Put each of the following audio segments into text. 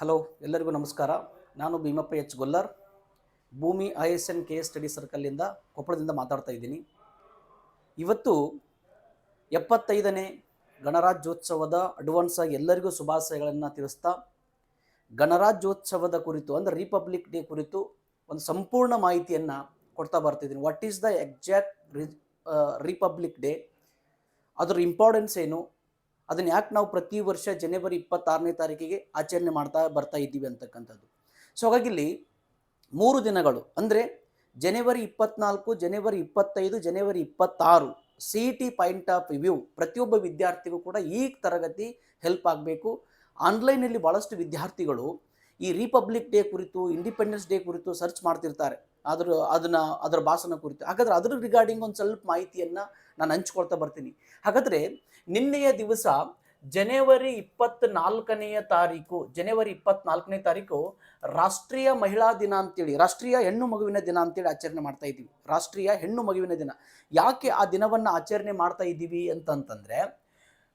Hello, ಎಲ್ಲರಿಗೂ ನಮಸ್ಕಾರ. ನಾನು ಭೀಮಪ್ಪ ಎಚ್ ಗೊಲ್ಲರ್, ಭೂಮಿ ISN KS ಸ್ಟಡಿ ಸರ್ಕಲ್ನಿಂದ ಕೊಪ್ಪಳದಿಂದ ಮಾತಾಡ್ತಾ ಇದ್ದೀನಿ. ಇವತ್ತು 75ನೇ ಗಣರಾಜ್ಯೋತ್ಸವದ ಅಡ್ವಾನ್ಸ್ ಆಗಿ ಎಲ್ಲರಿಗೂ ಶುಭಾಶಯಗಳನ್ನು ತಿಳಿಸ್ತಾ, ಗಣರಾಜ್ಯೋತ್ಸವದ ಕುರಿತು ಅಂದರೆ ರಿಪಬ್ಲಿಕ್ ಡೇ ಕುರಿತು ಒಂದು ಸಂಪೂರ್ಣ ಮಾಹಿತಿಯನ್ನು ಕೊಡ್ತಾ ಬರ್ತಿದ್ದೀನಿ. What is the exact republic day, ಅದರ ಇಂಪಾರ್ಟೆನ್ಸ್ ಏನು, ಅದನ್ನು ಯಾಕೆ ನಾವು ಪ್ರತಿ ವರ್ಷ ಜನವರಿ 26ನೇ ತಾರೀಕಿಗೆ ಆಚರಣೆ ಮಾಡ್ತಾ ಬರ್ತಾ ಇದ್ದೀವಿ ಅಂತಕ್ಕಂಥದ್ದು. ಸೊ ಹಾಗಾಗಿ ಇಲ್ಲಿ 3 ದಿನಗಳು ಅಂದರೆ ಜನವರಿ 24, ಜನವರಿ 25, ಜನವರಿ 26 CET ಪಾಯಿಂಟ್ ಆಫ್ ವ್ಯೂ ಪ್ರತಿಯೊಬ್ಬ ವಿದ್ಯಾರ್ಥಿಗೂ ಕೂಡ ಈ ತರಗತಿ ಹೆಲ್ಪ್ ಆಗಬೇಕು. ಆನ್ಲೈನಲ್ಲಿ ಭಾಳಷ್ಟು ವಿದ್ಯಾರ್ಥಿಗಳು ಈ ರಿಪಬ್ಲಿಕ್ ಡೇ ಕುರಿತು, ಇಂಡಿಪೆಂಡೆನ್ಸ್ ಡೇ ಕುರಿತು ಸರ್ಚ್ ಮಾಡ್ತಿರ್ತಾರೆ, ಅದರ ಭಾಷಣ ಕುರಿತು. ಹಾಗಾದರೆ ಅದರ ರಿಗಾರ್ಡಿಂಗ್ ಒಂದು ಸ್ವಲ್ಪ ಮಾಹಿತಿಯನ್ನು ನಾನು ಹಂಚ್ಕೊಳ್ತಾ ಬರ್ತೀನಿ. ಹಾಗಾದರೆ ನಿನ್ನೆಯ ದಿವಸ ಜನವರಿ 24ನೇ ತಾರೀಕು ರಾಷ್ಟ್ರೀಯ ಮಹಿಳಾ ದಿನ ಅಂತೇಳಿ, ರಾಷ್ಟ್ರೀಯ ಹೆಣ್ಣು ಮಗುವಿನ ದಿನ ಅಂತೇಳಿ ಆಚರಣೆ ಮಾಡ್ತಾ ಇದ್ದೀವಿ. ರಾಷ್ಟ್ರೀಯ ಹೆಣ್ಣು ಮಗುವಿನ ದಿನ ಯಾಕೆ ಆ ದಿನವನ್ನು ಆಚರಣೆ ಮಾಡ್ತಾ ಇದ್ದೀವಿ ಅಂತಂತಂದರೆ,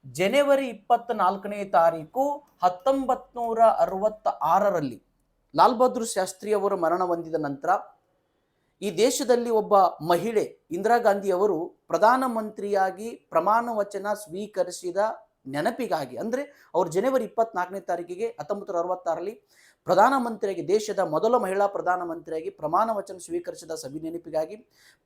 ಜನವರಿ 24ನೇ ತಾರೀಕು 1966ರಲ್ಲಿ ಲಾಲ್ ಬಹದ್ದೂರ್ ಶಾಸ್ತ್ರಿ ಅವರು ಮರಣ ಹೊಂದಿದ ನಂತರ ಈ ದೇಶದಲ್ಲಿ ಒಬ್ಬ ಮಹಿಳೆ ಇಂದಿರಾ ಗಾಂಧಿ ಅವರು ಪ್ರಧಾನಮಂತ್ರಿಯಾಗಿ ಪ್ರಮಾಣ ವಚನ ಸ್ವೀಕರಿಸಿದ ನೆನಪಿಗಾಗಿ, ಅಂದರೆ ಅವರು ಜನವರಿ 24ನೇ ತಾರೀಕಿಗೆ 1966ರಲ್ಲಿ ಪ್ರಧಾನಮಂತ್ರಿಯಾಗಿ, ದೇಶದ ಮೊದಲ ಮಹಿಳಾ ಪ್ರಧಾನಮಂತ್ರಿಯಾಗಿ ಪ್ರಮಾಣ ವಚನ ಸ್ವೀಕರಿಸಿದ ಸಭೆ ನೆನಪಿಗಾಗಿ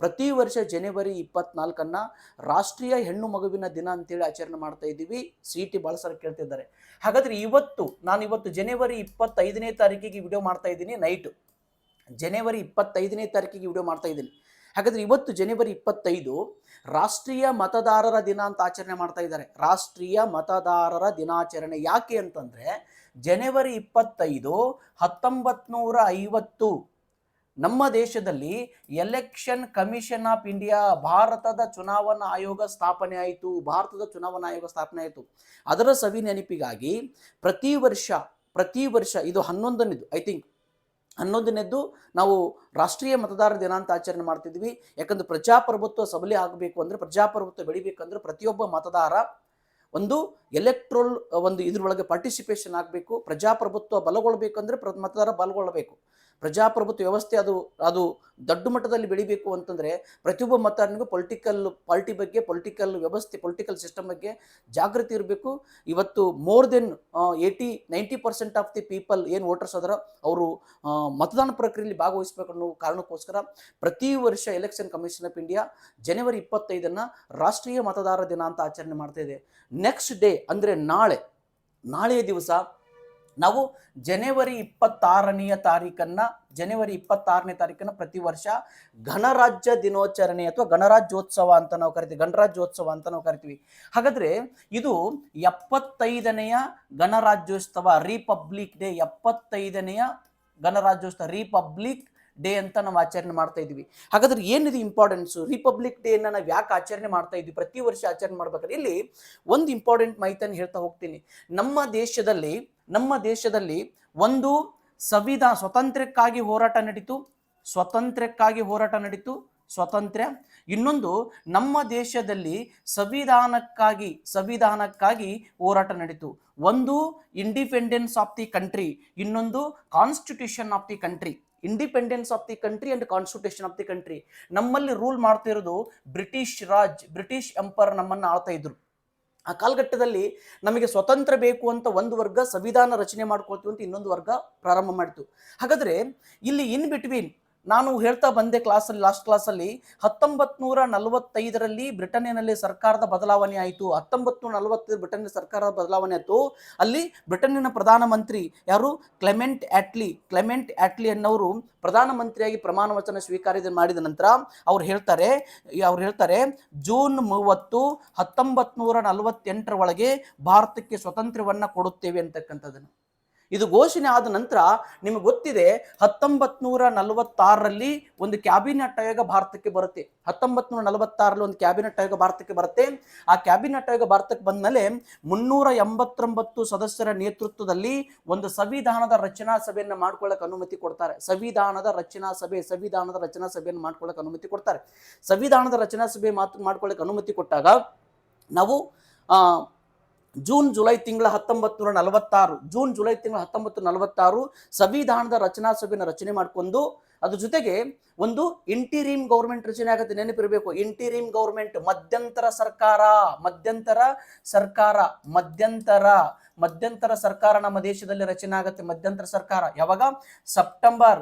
ಪ್ರತಿ ವರ್ಷ ಜನವರಿ 24ನ್ನು ರಾಷ್ಟ್ರೀಯ ಹೆಣ್ಣು ಮಗುವಿನ ದಿನ ಅಂತೇಳಿ ಆಚರಣೆ ಮಾಡ್ತಾ ಇದ್ದೀವಿ. CET ಭಾಳ ಸಲ ಕೇಳ್ತಿದ್ದಾರೆ. ಹಾಗಾದರೆ ನಾನು ಜನವರಿ 25ನೇ ತಾರೀಕಿಗೆ ವಿಡಿಯೋ ಮಾಡ್ತಾ ಇದ್ದೀನಿ. ನೈಟು ಜನವರಿ 25ನೇ ತಾರೀಕಿಗೆ ವಿಡಿಯೋ ಮಾಡ್ತಾ ಇದ್ದೀನಿ. ಹಾಗಾದರೆ ಇವತ್ತು ಜನವರಿ 25 ರಾಷ್ಟ್ರೀಯ ಮತದಾರರ ದಿನ ಅಂತ ಆಚರಣೆ ಮಾಡ್ತಾ ಇದ್ದಾರೆ. ರಾಷ್ಟ್ರೀಯ ಮತದಾರರ ದಿನಾಚರಣೆ ಯಾಕೆ ಅಂತಂದರೆ, ಜನವರಿ 25 1950 ನಮ್ಮ ದೇಶದಲ್ಲಿ ಎಲೆಕ್ಷನ್ ಕಮಿಷನ್ ಆಫ್ ಇಂಡಿಯಾ, ಭಾರತದ ಚುನಾವಣಾ ಆಯೋಗ ಸ್ಥಾಪನೆ ಆಯಿತು. ಅದರ ಸವಿ ನೆನಪಿಗಾಗಿ ಪ್ರತಿ ವರ್ಷ ಇದು 11ನೇದು, ಐ ಥಿಂಕ್ 11ನೇದ್ದು ನಾವು ರಾಷ್ಟ್ರೀಯ ಮತದಾರರ ದಿನ ಅಂತ ಆಚರಣೆ ಮಾಡ್ತಿದ್ವಿ. ಯಾಕಂದ್ರೆ ಪ್ರಜಾಪ್ರಭುತ್ವ ಸಬಲಿ ಆಗಬೇಕು ಅಂದರೆ, ಪ್ರಜಾಪ್ರಭುತ್ವ ಬೆಳಿಬೇಕಂದ್ರೆ ಪ್ರತಿಯೊಬ್ಬ ಮತದಾರ ಒಂದು ಎಲೆಕ್ಟ್ರೋಲ್ ಇದ್ರೊಳಗೆ ಪಾರ್ಟಿಸಿಪೇಷನ್ ಆಗಬೇಕು. ಪ್ರಜಾಪ್ರಭುತ್ವ ಬಲಗೊಳ್ಳಬೇಕಂದ್ರೆ ಮತದಾರ ಬಲಗೊಳ್ಳಬೇಕು. ಪ್ರಜಾಪ್ರಭುತ್ವ ವ್ಯವಸ್ಥೆ ಅದು ದೊಡ್ಡ ಮಟ್ಟದಲ್ಲಿ ಬೆಳಿಬೇಕು ಅಂತಂದರೆ ಪ್ರತಿಯೊಬ್ಬ ಮತದಾರನಿಗೂ ಪೊಲಿಟಿಕಲ್ ಪಾರ್ಟಿ ಬಗ್ಗೆ, ಪೊಲಿಟಿಕಲ್ ವ್ಯವಸ್ಥೆ, ಪೊಲಿಟಿಕಲ್ ಸಿಸ್ಟಮ್ ಬಗ್ಗೆ ಜಾಗೃತಿ ಇರಬೇಕು. ಇವತ್ತು more than 90% of the people ಏನು ವೋಟರ್ಸ್ ಅದರ ಅವರು ಮತದಾನ ಪ್ರಕ್ರಿಯೆಯಲ್ಲಿ ಭಾಗವಹಿಸಬೇಕು ಅನ್ನೋ ಕಾರಣಕ್ಕೋಸ್ಕರ ಪ್ರತಿ ವರ್ಷ ಎಲೆಕ್ಷನ್ ಕಮಿಷನ್ ಆಫ್ ಇಂಡಿಯಾ ಜನವರಿ 25ನ್ನು ರಾಷ್ಟ್ರೀಯ ಮತದಾರರ ದಿನ ಅಂತ ಆಚರಣೆ ಮಾಡ್ತಾ ಇದೆ. ನೆಕ್ಸ್ಟ್ ಡೇ ಅಂದರೆ ನಾಳೆಯ ದಿವಸ ನಾವು ಜನವರಿ 26ನೇ ತಾರೀಕನ್ನು ಪ್ರತಿ ವರ್ಷ ಗಣರಾಜ್ಯ ದಿನಾಚರಣೆ ಅಥವಾ ಗಣರಾಜ್ಯೋತ್ಸವ ಅಂತ ನಾವು ಕರಿತೀವಿ. ಹಾಗಾದರೆ ಇದು 75ನೇಯ ಗಣರಾಜ್ಯೋತ್ಸವ, ರಿಪಬ್ಲಿಕ್ ಡೇ, 75ನೇಯ ಗಣರಾಜ್ಯೋತ್ಸವ, ರಿಪಬ್ಲಿಕ್ ಡೇ ಅಂತ ನಾವು ಆಚರಣೆ ಮಾಡ್ತಾ ಇದ್ದೀವಿ. ಹಾಗಾದ್ರೆ ಏನಿದೆ ಇಂಪಾರ್ಟೆನ್ಸು, ರಿಪಬ್ಲಿಕ್ ಡೇನ ನಾವು ಯಾಕೆ ಆಚರಣೆ ಮಾಡ್ತಾ ಇದ್ವಿ, ಪ್ರತಿ ವರ್ಷ ಆಚರಣೆ ಮಾಡ್ಬೇಕಾದ್ರೆ ಇಲ್ಲಿ ಒಂದು ಇಂಪಾರ್ಟೆಂಟ್ ಮಾಹಿತಿಯನ್ನು ಹೇಳ್ತಾ ಹೋಗ್ತೀನಿ. ನಮ್ಮ ದೇಶದಲ್ಲಿ ಒಂದು ಸ್ವಾತಂತ್ರ್ಯಕ್ಕಾಗಿ ಹೋರಾಟ ನಡೀತು. ಇನ್ನೊಂದು ನಮ್ಮ ದೇಶದಲ್ಲಿ ಸಂವಿಧಾನಕ್ಕಾಗಿ ಹೋರಾಟ ನಡೀತು. ಒಂದು ಇಂಡಿಪೆಂಡೆನ್ಸ್ ಆಫ್ ದಿ ಕಂಟ್ರಿ, ಇನ್ನೊಂದು constitution of the country. Independence of the country and constitution of the country. ನಮ್ಮಲ್ಲಿ ರೂಲ್ ಮಾಡ್ತಾ ಇರೋದು ಬ್ರಿಟಿಷ್ ಎಂಪರ್ ನಮ್ಮನ್ನು ಆಳ್ತಾ ಇದ್ರು. ಆ ಕಾಲಘಟ್ಟದಲ್ಲಿ ನಮಗೆ ಸ್ವತಂತ್ರ ಬೇಕು ಅಂತ ಒಂದು ವರ್ಗ ಸಂವಿಧಾನ ರಚನೆ ಮಾಡ್ಕೊಳ್ತೀವಿ ಅಂತ ಇನ್ನೊಂದು ವರ್ಗ ಪ್ರಾರಂಭ ಮಾಡಿತು. ಹಾಗಾದರೆ ಇಲ್ಲಿ ಇನ್ ಬಿಟ್ವೀನ್ ನಾನು ಹೇಳ್ತಾ ಬಂದೆ ಲಾಸ್ಟ್ ಕ್ಲಾಸಲ್ಲಿ 1945ರಲ್ಲಿ ಬ್ರಿಟನ್ನಿನಲ್ಲಿ ಸರ್ಕಾರದ ಬದಲಾವಣೆ ಆಯಿತು. 1945 ಬ್ರಿಟನ್ನಿನ ಸರ್ಕಾರದ ಬದಲಾವಣೆ ಆಯಿತು. ಅಲ್ಲಿ ಬ್ರಿಟನ್ನಿನ ಪ್ರಧಾನಮಂತ್ರಿ ಯಾರು, ಕ್ಲೆಮೆಂಟ್ ಆಟ್ಲಿ ಅನ್ನೋರು ಪ್ರಧಾನಮಂತ್ರಿಯಾಗಿ ಪ್ರಮಾಣ ವಚನ ಸ್ವೀಕಾರ ಮಾಡಿದ ನಂತರ ಅವ್ರು ಹೇಳ್ತಾರೆ ಜೂನ್ 30, 1948 ಒಳಗೆ ಭಾರತಕ್ಕೆ ಸ್ವಾತಂತ್ರ್ಯವನ್ನು ಕೊಡುತ್ತೇವೆ ಅಂತಕ್ಕಂಥದ್ದನ್ನು. ಇದು ಘೋಷಣೆ ಆದ ನಂತರ ನಿಮಗೆ ಗೊತ್ತಿದೆ 1946ರಲ್ಲಿ ಒಂದು ಕ್ಯಾಬಿನೆಟ್ ಆಯೋಗ ಭಾರತಕ್ಕೆ ಬರುತ್ತೆ. 1946ರಲ್ಲಿ ಒಂದು ಕ್ಯಾಬಿನೆಟ್ ಆಯೋಗ ಭಾರತಕ್ಕೆ ಬರುತ್ತೆ. ಆ ಕ್ಯಾಬಿನೆಟ್ ಆಯೋಗ ಭಾರತಕ್ಕೆ ಬಂದ ಮೇಲೆ 389 ಸದಸ್ಯರ ನೇತೃತ್ವದಲ್ಲಿ ಒಂದು ಸಂವಿಧಾನದ ರಚನಾ ಸಭೆಯನ್ನು ಮಾಡ್ಕೊಳ್ಳೋಕೆ ಅನುಮತಿ ಕೊಡ್ತಾರೆ. ಸಂವಿಧಾನದ ರಚನಾ ಸಭೆಯನ್ನು ಮಾಡ್ಕೊಳ್ಳೋಕೆ ಅನುಮತಿ ಕೊಡ್ತಾರೆ. ಸಂವಿಧಾನದ ರಚನಾ ಸಭೆ ಮಾಡ್ಕೊಳ್ಳೋಕೆ ಅನುಮತಿ ಕೊಟ್ಟಾಗ ನಾವು ಜೂನ್ ಜುಲೈ ತಿಂಗಳ 1946 ಜೂನ್ ಜುಲೈ ತಿಂಗಳ 1946 ಸಂವಿಧಾನದ ರಚನಾ ಸಭೆಯನ್ನು ರಚನೆ ಮಾಡಿಕೊಂಡು ಅದ್ರ ಜೊತೆಗೆ ಒಂದು ಇಂಟಿರಿಮ್ ಗೌರ್ಮೆಂಟ್ ರಚನೆ ಆಗುತ್ತೆ. ನೆನಪಿರಬೇಕು, ಇಂಟಿರಿಮ್ ಗೌರ್ಮೆಂಟ್, ಮಧ್ಯಂತರ ಸರ್ಕಾರ, ಮಧ್ಯಂತರ ಸರ್ಕಾರ, ಮಧ್ಯಂತರ ಸರ್ಕಾರ ನಮ್ಮ ದೇಶದಲ್ಲಿ ರಚನೆ ಆಗುತ್ತೆ. ಮಧ್ಯಂತರ ಸರ್ಕಾರ ಯಾವಾಗ? ಸೆಪ್ಟೆಂಬರ್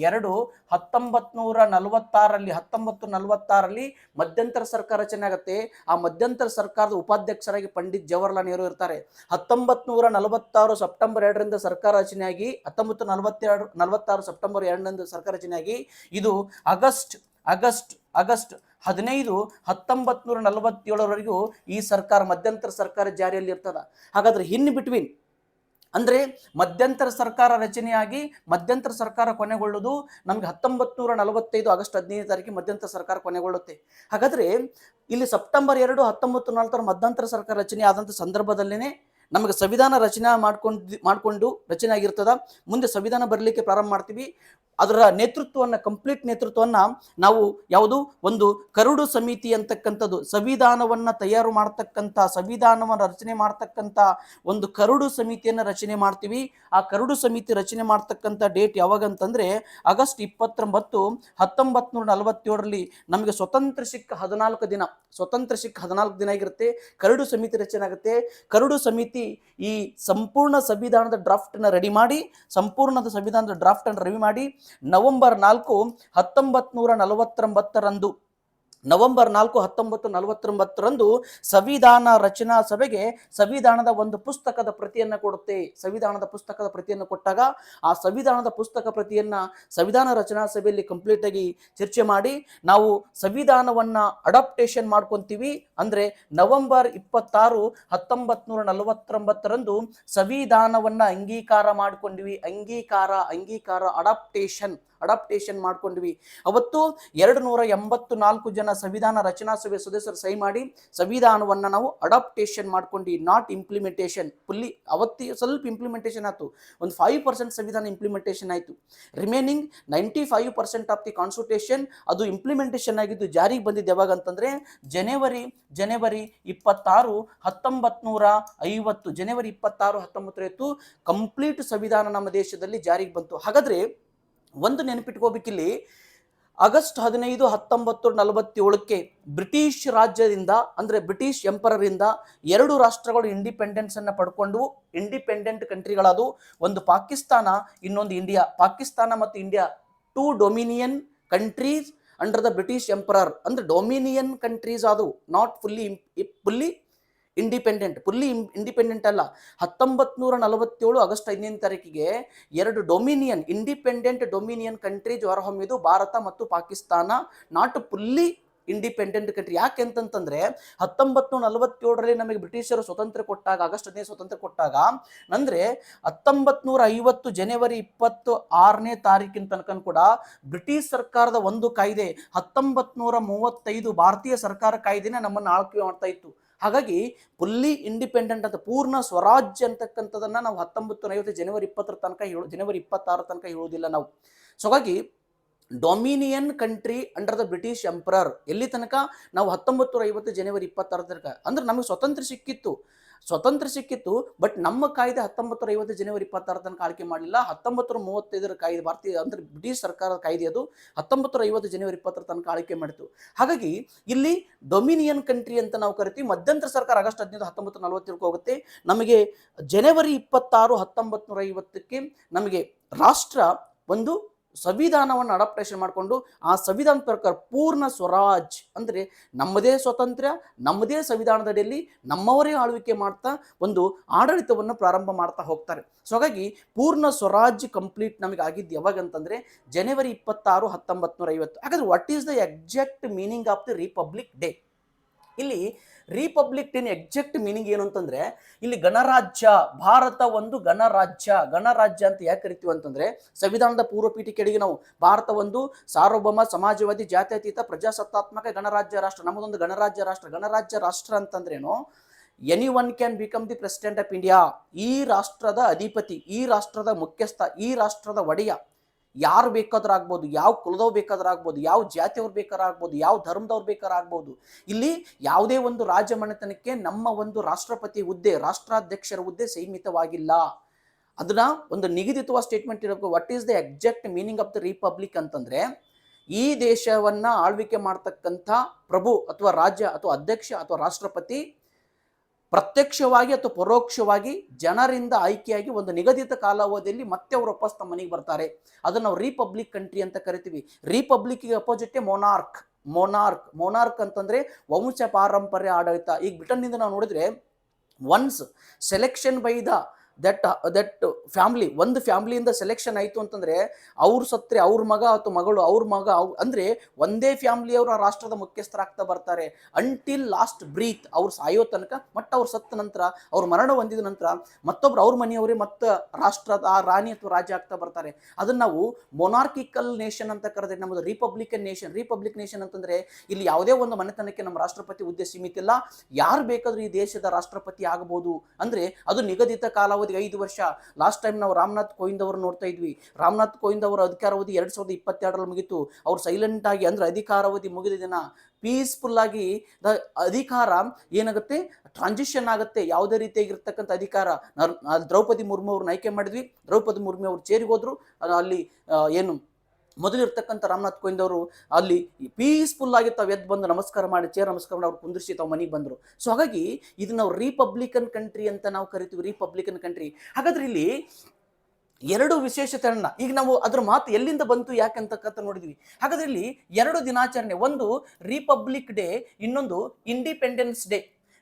2 1946ರಲ್ಲಿ ಮಧ್ಯಂತರ ಸರ್ಕಾರ ರಚನೆ ಆಗುತ್ತೆ. ಆ ಮಧ್ಯಂತರ ಸರ್ಕಾರದ ಉಪಾಧ್ಯಕ್ಷರಾಗಿ ಪಂಡಿತ್ ಜವಾಹರ್ಲಾಲ್ ನೆಹರು ಇರ್ತಾರೆ. 1946 ಸೆಪ್ಟೆಂಬರ್ 2ರಿಂದ ಸರ್ಕಾರ ರಚನೆಯಾಗಿ 1946 ಸೆಪ್ಟೆಂಬರ್ 2ರಂದು ಸರ್ಕಾರ ರಚನೆಯಾಗಿ ಇದು ಆಗಸ್ಟ್ 15 1947ವರೆಗೂ ಈ ಸರ್ಕಾರ ಮಧ್ಯಂತರ ಸರ್ಕಾರ ಜಾರಿಯಲ್ಲಿ ಇರ್ತದ. ಹಾಗಾದ್ರೆ ಇನ್ ಬಿಟ್ವೀನ್ ಅಂದ್ರೆ ಮಧ್ಯಂತರ ಸರ್ಕಾರ ರಚನೆಯಾಗಿ ಮಧ್ಯಂತರ ಸರ್ಕಾರ ಕೊನೆಗೊಳ್ಳುವುದು ನಮ್ಗೆ 1945 ಆಗಸ್ಟ್ 15 ಮಧ್ಯಂತರ ಸರ್ಕಾರ ಕೊನೆಗೊಳ್ಳುತ್ತೆ. ಹಾಗಾದ್ರೆ ಇಲ್ಲಿ ಸೆಪ್ಟೆಂಬರ್ 2 1946 ಮಧ್ಯಂತರ ಸರ್ಕಾರ ರಚನೆ ಆದಂಥ ಸಂದರ್ಭದಲ್ಲೇನೆ ನಮಗೆ ಸಂವಿಧಾನ ರಚನೆ ಮಾಡಿಕೊಂಡು ರಚನೆ ಆಗಿರ್ತದ. ಮುಂದೆ ಸಂವಿಧಾನ ಬರಲಿಕ್ಕೆ ಪ್ರಾರಂಭ ಮಾಡ್ತೀವಿ. ಅದರ ನೇತೃತ್ವವನ್ನು, ಕಂಪ್ಲೀಟ್ ನೇತೃತ್ವವನ್ನು ನಾವು ಯಾವುದು ಒಂದು ಕರಡು ಸಮಿತಿ ಅಂತಕ್ಕಂಥದ್ದು, ಸಂವಿಧಾನವನ್ನು ತಯಾರು ಮಾಡ್ತಕ್ಕಂಥ, ಸಂವಿಧಾನವನ್ನು ರಚನೆ ಮಾಡ್ತಕ್ಕಂಥ ಒಂದು ಕರಡು ಸಮಿತಿಯನ್ನು ರಚನೆ ಮಾಡ್ತೀವಿ. ಆ ಕರಡು ಸಮಿತಿ ರಚನೆ ಮಾಡ್ತಕ್ಕಂಥ ಡೇಟ್ ಯಾವಾಗ ಅಂತಂದರೆ ಆಗಸ್ಟ್ 29 1947ರಲ್ಲಿ ನಮಗೆ ಸ್ವತಂತ್ರ ಸಿಕ್ಕ 14 ದಿನ, ಸ್ವತಂತ್ರ ಸಿಕ್ಕ 14 ದಿನ ಆಗಿರುತ್ತೆ. ಕರಡು ಸಮಿತಿ ರಚನೆ ಆಗುತ್ತೆ. ಕರಡು ಸಮಿತಿ ಈ ಸಂಪೂರ್ಣ ಸಂವಿಧಾನದ ಡ್ರಾಫ್ಟನ್ನು ರೆಡಿ ಮಾಡಿ, ನವೆಂಬರ್ 4 1949ರಂದು ಸಂವಿಧಾನ ರಚನಾ ಸಭೆಗೆ ಸಂವಿಧಾನದ ಒಂದು ಪುಸ್ತಕದ ಪ್ರತಿಯನ್ನು ಕೊಡುತ್ತೆ. ಸಂವಿಧಾನದ ಪುಸ್ತಕದ ಪ್ರತಿಯನ್ನು ಕೊಟ್ಟಾಗ ಆ ಸಂವಿಧಾನದ ಪುಸ್ತಕ ಪ್ರತಿಯನ್ನು ಸಂವಿಧಾನ ರಚನಾ ಸಭೆಯಲ್ಲಿ ಕಂಪ್ಲೀಟ್ ಆಗಿ ಚರ್ಚೆ ಮಾಡಿ ನಾವು ಸಂವಿಧಾನವನ್ನು ಅಡಾಪ್ಟೇಷನ್ ಮಾಡ್ಕೊಂತೀವಿ. ಅಂದರೆ ನವೆಂಬರ್ 26 1949ರಂದು ಸಂವಿಧಾನವನ್ನು ಅಂಗೀಕಾರ ಮಾಡ್ಕೊಂಡ್ವಿ. ಅಂಗೀಕಾರ ಅಡಾಪ್ಟೇಷನ್ ಮಾಡ್ಕೊಂಡ್ವಿ. ಅವತ್ತು 284 ಜನ ಸಂವಿಧಾನ ರಚನಾ ಸಭೆ ಸದಸ್ಯರು ಸಹಿ ಮಾಡಿ ಸಂವಿಧಾನವನ್ನು ನಾವು ಅಡಾಪ್ಟೇಷನ್ ಮಾಡ್ಕೊಂಡ್ವಿ, ನಾಟ್ ಇಂಪ್ಲಿಮೆಂಟೇಷನ್. ಫುಲ್ಲಿ ಅವತ್ತಿ ಸ್ವಲ್ಪ ಇಂಪ್ಲಿಮೆಂಟೇಷನ್ ಆಯಿತು, ಒಂದು 5% ಸಂವಿಧಾನ ಇಂಪ್ಲಿಮೆಂಟೇಷನ್ ಆಯಿತು. ರಿಮೈನಿಂಗ್ 95% ಆಫ್ ದಿ ಕಾನ್ಸ್ಟಿಟ್ಯೂಷನ್ ಅದು ಇಂಪ್ಲಿಮೆಂಟೇಷನ್ ಆಗಿದ್ದು ಜಾರಿಗೆ ಬಂದಿದ್ದು ಯಾವಾಗ ಅಂತಂದರೆ ಜನವರಿ 26 1950. ಜನವರಿ 26 1950 ಕಂಪ್ಲೀಟ್ ಸಂವಿಧಾನ ನಮ್ಮ ದೇಶದಲ್ಲಿ ಜಾರಿಗೆ ಬಂತು. ಹಾಗಾದರೆ ಒಂದು ನೆನಪಿಟ್ಕೋಬೇಕಿಲ್ಲಿ, ಆಗಸ್ಟ್ 15 1947ಕ್ಕೆ ಬ್ರಿಟಿಷ್ ರಾಜ್ಯದಿಂದ, ಅಂದರೆ ಬ್ರಿಟಿಷ್ ಎಂಪರರಿಂದ 2 ರಾಷ್ಟ್ರಗಳು ಇಂಡಿಪೆಂಡೆನ್ಸ್ ಅನ್ನು ಪಡ್ಕೊಂಡು ಇಂಡಿಪೆಂಡೆಂಟ್ ಕಂಟ್ರಿಗಳದು. ಒಂದು ಪಾಕಿಸ್ತಾನ, ಇನ್ನೊಂದು ಇಂಡಿಯಾ. ಪಾಕಿಸ್ತಾನ ಮತ್ತು India 2 dominion countries under the British emperor. ಅಂದರೆ ಡೊಮಿನಿಯನ್ ಕಂಟ್ರೀಸ್ ಅದು, ನಾಟ್ ಫುಲ್ಲಿ ಇಂಡಿಪೆಂಡೆಂಟ್ ಅಲ್ಲ. 1947 ಆಗಸ್ಟ್ 15 2 ಇಂಡಿಪೆಂಡೆಂಟ್ ಡೊಮಿನಿಯನ್ ಕಂಟ್ರೀಸ್ ಹೊರಹೊಮ್ಮಿದ್ದು ಭಾರತ ಮತ್ತು Pakistan, not fully independent country. ಯಾಕೆ ಅಂತಂತಂದ್ರೆ 1947ರಲ್ಲಿ ನಮಗೆ ಬ್ರಿಟಿಷರು ಸ್ವತಂತ್ರ ಕೊಟ್ಟಾಗ, ಆಗಸ್ಟ್ 15 ಸ್ವತಂತ್ರ ಕೊಟ್ಟಾಗ, ಅಂದರೆ 1950 ಜನವರಿ 26ನೇ ತಾರೀಕಿನ ತನಕ ಕೂಡ ಬ್ರಿಟಿಷ್ ಸರ್ಕಾರದ ಒಂದು ಕಾಯ್ದೆ 1935 ಭಾರತೀಯ ಸರ್ಕಾರ ಕಾಯ್ದೆನ ನಮ್ಮನ್ನು ಆಳ್ಕೆ ಮಾಡ್ತಾ ಇತ್ತು. ಹಾಗಾಗಿ ಫುಲ್ಲಿ ಇಂಡಿಪೆಂಡೆಂಟ್ ಅಂತ, ಪೂರ್ಣ ಸ್ವರಾಜ್ಯ ಅಂತಕ್ಕಂಥದನ್ನು ನಾವು 1950 ಜನವರಿ 20 ತನಕ ಜನವರಿ 26 ತನಕ ಹೇಳೋದಿಲ್ಲ ನಾವು. ಸೊ ಹಾಗಾಗಿ dominion country under the British emperor ಎಲ್ಲಿ ತನಕ ನಾವು 1950 ಜನವರಿ 26 ತನಕ. ಅಂದ್ರೆ ನಮಗೆ ಸ್ವತಂತ್ರ ಸಿಕ್ಕಿತ್ತು, ಬಟ್ ನಮ್ಮ ಕಾಯ್ದೆ 1950 ಜನವರಿ 26 ತನಕ ಆಳ್ಕೆ ಮಾಡಲಿಲ್ಲ. 1935 ಕಾಯ್ದೆ, ಭಾರತೀಯ ಅಂದ್ರೆ ಬ್ರಿಟಿಷ್ ಸರ್ಕಾರದ ಕಾಯ್ದೆ, ಅದು 1950 ಜನವರಿ 20 ತನಕ ಆಳ್ಕೆ ಮಾಡಿತು. ಹಾಗಾಗಿ ಇಲ್ಲಿ ಡೊಮಿನಿಯನ್ ಕಂಟ್ರಿ ಅಂತ ನಾವು ಕರಿತೀವಿ. ಮಧ್ಯಂತರ ಸರ್ಕಾರ ಆಗಸ್ಟ್ 15 1947 ಹೋಗುತ್ತೆ. ನಮಗೆ ಜನವರಿ 26 1950ಕ್ಕೆ ನಮಗೆ ರಾಷ್ಟ್ರ ಒಂದು ಸಂವಿಧಾನವನ್ನು ಅಡಾಪ್ಟೇಷನ್ ಮಾಡಿಕೊಂಡು ಆ ಸಂವಿಧಾನದ ಪ್ರಕಾರ ಪೂರ್ಣ ಸ್ವರಾಜ್, ಅಂದರೆ ನಮ್ಮದೇ ಸ್ವಾತಂತ್ರ್ಯ, ನಮ್ಮದೇ ಸಂವಿಧಾನದಡಿಯಲ್ಲಿ ನಮ್ಮವರೇ ಆಳ್ವಿಕೆ ಮಾಡ್ತಾ ಒಂದು ಆಡಳಿತವನ್ನು ಪ್ರಾರಂಭ ಮಾಡ್ತಾ ಹೋಗ್ತಾರೆ. ಸೊ ಹಾಗಾಗಿ ಪೂರ್ಣ ಸ್ವರಾಜ್ ಕಂಪ್ಲೀಟ್ ನಮಗೆ ಆಗಿದ್ದು ಯಾವಾಗ ಅಂತಂದರೆ ಜನವರಿ 26 1950. ಹಾಗಾದ್ರೆ what is the exact meaning of the republic day? ಇಲ್ಲಿ ರಿಪಬ್ಲಿಕ್ ಡೇ ಎಕ್ಸಾಕ್ಟ್ ಮೀನಿಂಗ್ ಏನು ಅಂತಂದ್ರೆ, ಇಲ್ಲಿ ಗಣರಾಜ್ಯ, ಭಾರತ ಒಂದು ಗಣರಾಜ್ಯ ಅಂತ ಯಾಕೆ ಕರಿತೀವಿ ಅಂತಂದ್ರೆ, ಸಂವಿಧಾನದ ಪೂರ್ವ ಪೀಠಿಕೆಗೆ ನಾವು ಭಾರತ ಒಂದು ಸಾರ್ವಭೌಮ ಸಮಾಜವಾದಿ ಜಾತ್ಯತೀತ ಪ್ರಜಾಸತ್ತಾತ್ಮಕ ಗಣರಾಜ್ಯ ರಾಷ್ಟ್ರ, ನಮ್ಮದೊಂದು ಗಣರಾಜ್ಯ ರಾಷ್ಟ್ರ ಅಂತಂದ್ರೇನು, anyone can become the president of India. ಈ ರಾಷ್ಟ್ರದ ಅಧಿಪತಿ, ಈ ರಾಷ್ಟ್ರದ ಮುಖ್ಯಸ್ಥ, ಈ ರಾಷ್ಟ್ರದ ಒಡೆಯ ಯಾರು ಬೇಕಾದ್ರೂ ಆಗ್ಬೋದು, ಯಾವ ಕುಲದವ್ರು ಬೇಕಾದ್ರೂ ಆಗ್ಬೋದು, ಯಾವ ಜಾತಿಯವ್ರು ಬೇಕಾದ್ರೂ ಆಗ್ಬೋದು, ಯಾವ ಧರ್ಮದವ್ರು ಬೇಕಾದ್ರೂ ಆಗ್ಬೋದು. ಇಲ್ಲಿ ಯಾವುದೇ ಒಂದು ರಾಜ್ಯ ಮನೆತನಕ್ಕೆ ನಮ್ಮ ಒಂದು ರಾಷ್ಟ್ರಪತಿ ಹುದ್ದೆ, ರಾಷ್ಟ್ರಾಧ್ಯಕ್ಷರ ಹುದ್ದೆ ಸೀಮಿತವಾಗಿಲ್ಲ. ಅದನ್ನ ಒಂದು ನಿಗದಿತವಾದ ಸ್ಟೇಟ್ಮೆಂಟ್ ಇರಬೇಕು. What is the exact meaning of the republic ಅಂತಂದ್ರೆ, ಈ ದೇಶವನ್ನ ಆಳ್ವಿಕೆ ಮಾಡ್ತಕ್ಕಂಥ ಪ್ರಭು ಅಥವಾ ರಾಜ್ಯ ಅಥವಾ ಅಧ್ಯಕ್ಷ ಅಥವಾ ರಾಷ್ಟ್ರಪತಿ ಪ್ರತ್ಯಕ್ಷವಾಗಿ ಅಥವಾ ಪರೋಕ್ಷವಾಗಿ ಜನರಿಂದ ಆಯ್ಕೆಯಾಗಿ ಒಂದು ನಿಗದಿತ ಕಾಲಾವಧಿಯಲ್ಲಿ ಮತ್ತೆ ಅವರು ವಾಪಸ್ ತಮ್ಮ ಮನೆಗೆ ಬರ್ತಾರೆ. ಅದನ್ನು ನಾವು ರಿಪಬ್ಲಿಕ್ ಕಂಟ್ರಿ ಅಂತ ಕರಿತೀವಿ. ರಿಪಬ್ಲಿಕ್ಗೆ ಅಪೋಸಿಟ್ ಮೊನಾರ್ಕ್ ಅಂತಂದ್ರೆ ವಂಶ ಪಾರಂಪರ್ಯ ಆಡಳಿತ. ಈಗ ಬ್ರಿಟನ್ನಿಂದ ನಾವು ನೋಡಿದ್ರೆ once selection by the that family, ಒಂದು ಫ್ಯಾಮಿಲಿಯಿಂದ ಸೆಲೆಕ್ಷನ್ ಆಯಿತು ಅಂತಂದ್ರೆ ಅವ್ರು ಸತ್ರೆ ಅವ್ರ ಮಗ ಅಥವಾ ಮಗಳು, ಅವ್ರ ಮಗ ಅಂದ್ರೆ ಒಂದೇ ಫ್ಯಾಮಿಲಿಯವರು ಆ ರಾಷ್ಟ್ರದ ಮುಖ್ಯಸ್ಥರಾಗ್ತಾ ಬರ್ತಾರೆ ಅಂಟಿಲ್ ಲಾಸ್ಟ್ ಬ್ರೀತ್. ಅವ್ರು ಸಾಯೋ ತನಕ, ಮಟ್ಟ ಅವ್ರು ಸತ್ತ ನಂತರ, ಅವ್ರ ಮರಣ ಹೊಂದಿದ ನಂತರ ಮತ್ತೊಬ್ರು ಅವ್ರ ಮನೆಯವರೇ ಮತ್ತೆ ರಾಷ್ಟ್ರದ ಆ ರಾಣಿ ಅಥವಾ ರಾಜ್ಯ ಆಗ್ತಾ ಬರ್ತಾರೆ. ಅದನ್ನ ನಾವು ಮೊನಾರ್ಕಿಕಲ್ ನೇಷನ್ ಅಂತ ಕರೆದ್ರೆ, ನಮ್ಮದು ರಿಪಬ್ಲಿಕ್ ನೇಷನ್ ಅಂತಂದ್ರೆ ಇಲ್ಲಿ ಯಾವುದೇ ಒಂದು ಮನೆತನಕ್ಕೆ ನಮ್ಮ ರಾಷ್ಟ್ರಪತಿ ಹುದ್ದೆ ಸೀಮಿತ ಇಲ್ಲ. ಯಾರು ಬೇಕಾದ್ರೂ ಈ ದೇಶದ ರಾಷ್ಟ್ರಪತಿ ಆಗಬಹುದು. ಅಂದ್ರೆ ಅದು ನಿಗದಿತ ಕಾಲಾವಧಿ 5 ವರ್ಷ. ಲಾಸ್ಟ್ ಟೈಮ್ ನಾವು ರಾಮನಾಥ್ ಕೋವಿಂದ್ ಅವರು ನೋಡ್ತಾ ಇದ್ವಿ. ರಾಮನಾಥ್ ಕೋವಿಂದ್ ಅವರ ಅಧಿಕಾರಾವಧಿ 2022 ಮುಗಿತು. ಅವ್ರು ಸೈಲೆಂಟ್ ಆಗಿ, ಅಂದ್ರೆ ಅಧಿಕಾರಾವಧಿ ಮುಗಿದ ದಿನ ಪೀಸ್ಫುಲ್ ಆಗಿ ಅಧಿಕಾರ ಏನಾಗುತ್ತೆ, ಟ್ರಾನ್ಸಿಷನ್ ಆಗುತ್ತೆ. ಯಾವುದೇ ರೀತಿಯಾಗಿರ್ತಕ್ಕಂಥ ಅಧಿಕಾರ. ದ್ರೌಪದಿ ಮುರ್ಮು ಅವ್ರನ್ನ ಆಯ್ಕೆ ಮಾಡಿದ್ವಿ. ದ್ರೌಪದಿ ಮುರ್ಮು ಅವರು ಚೇರಿಗೆ ಹೋದ್ರು. ಅಲ್ಲಿ ಏನು ಮೊದಲಿರ್ತಕ್ಕಂಥ ರಾಮನಾಥ್ ಕೋವಿಂದ್ ಅವರು ಅಲ್ಲಿ ಪೀಸ್ಫುಲ್ ಆಗಿ ತಾವು ಎದ್ದು ಬಂದು ನಮಸ್ಕಾರ ಮಾಡಿ, ನಮಸ್ಕಾರ ಮಾಡಿ ಅವ್ರು ಕುಂದಿರಿಸಿ ತಾವು ಮನೆಗೆ ಬಂದರು. ಸೊ ಹಾಗಾಗಿ ಇದು ನಾವು ರಿಪಬ್ಲಿಕನ್ ಕಂಟ್ರಿ ಅಂತ ನಾವು ಕರಿತೀವಿ, ರಿಪಬ್ಲಿಕನ್ ಕಂಟ್ರಿ. ಹಾಗಾದ್ರೆ ಇಲ್ಲಿ ಎರಡು ವಿಶೇಷತೆಗಳನ್ನ ಈಗ ನಾವು ಅದ್ರ ಮಾತು ಎಲ್ಲಿಂದ ಬಂತು ಯಾಕಂತಕ್ಕಂಥ ನೋಡಿದ್ವಿ. ಹಾಗಾದ್ರೆ ಇಲ್ಲಿ 2 ದಿನಾಚರಣೆ, ಒಂದು ರಿಪಬ್ಲಿಕ್ ಡೇ, ಇನ್ನೊಂದು independence day.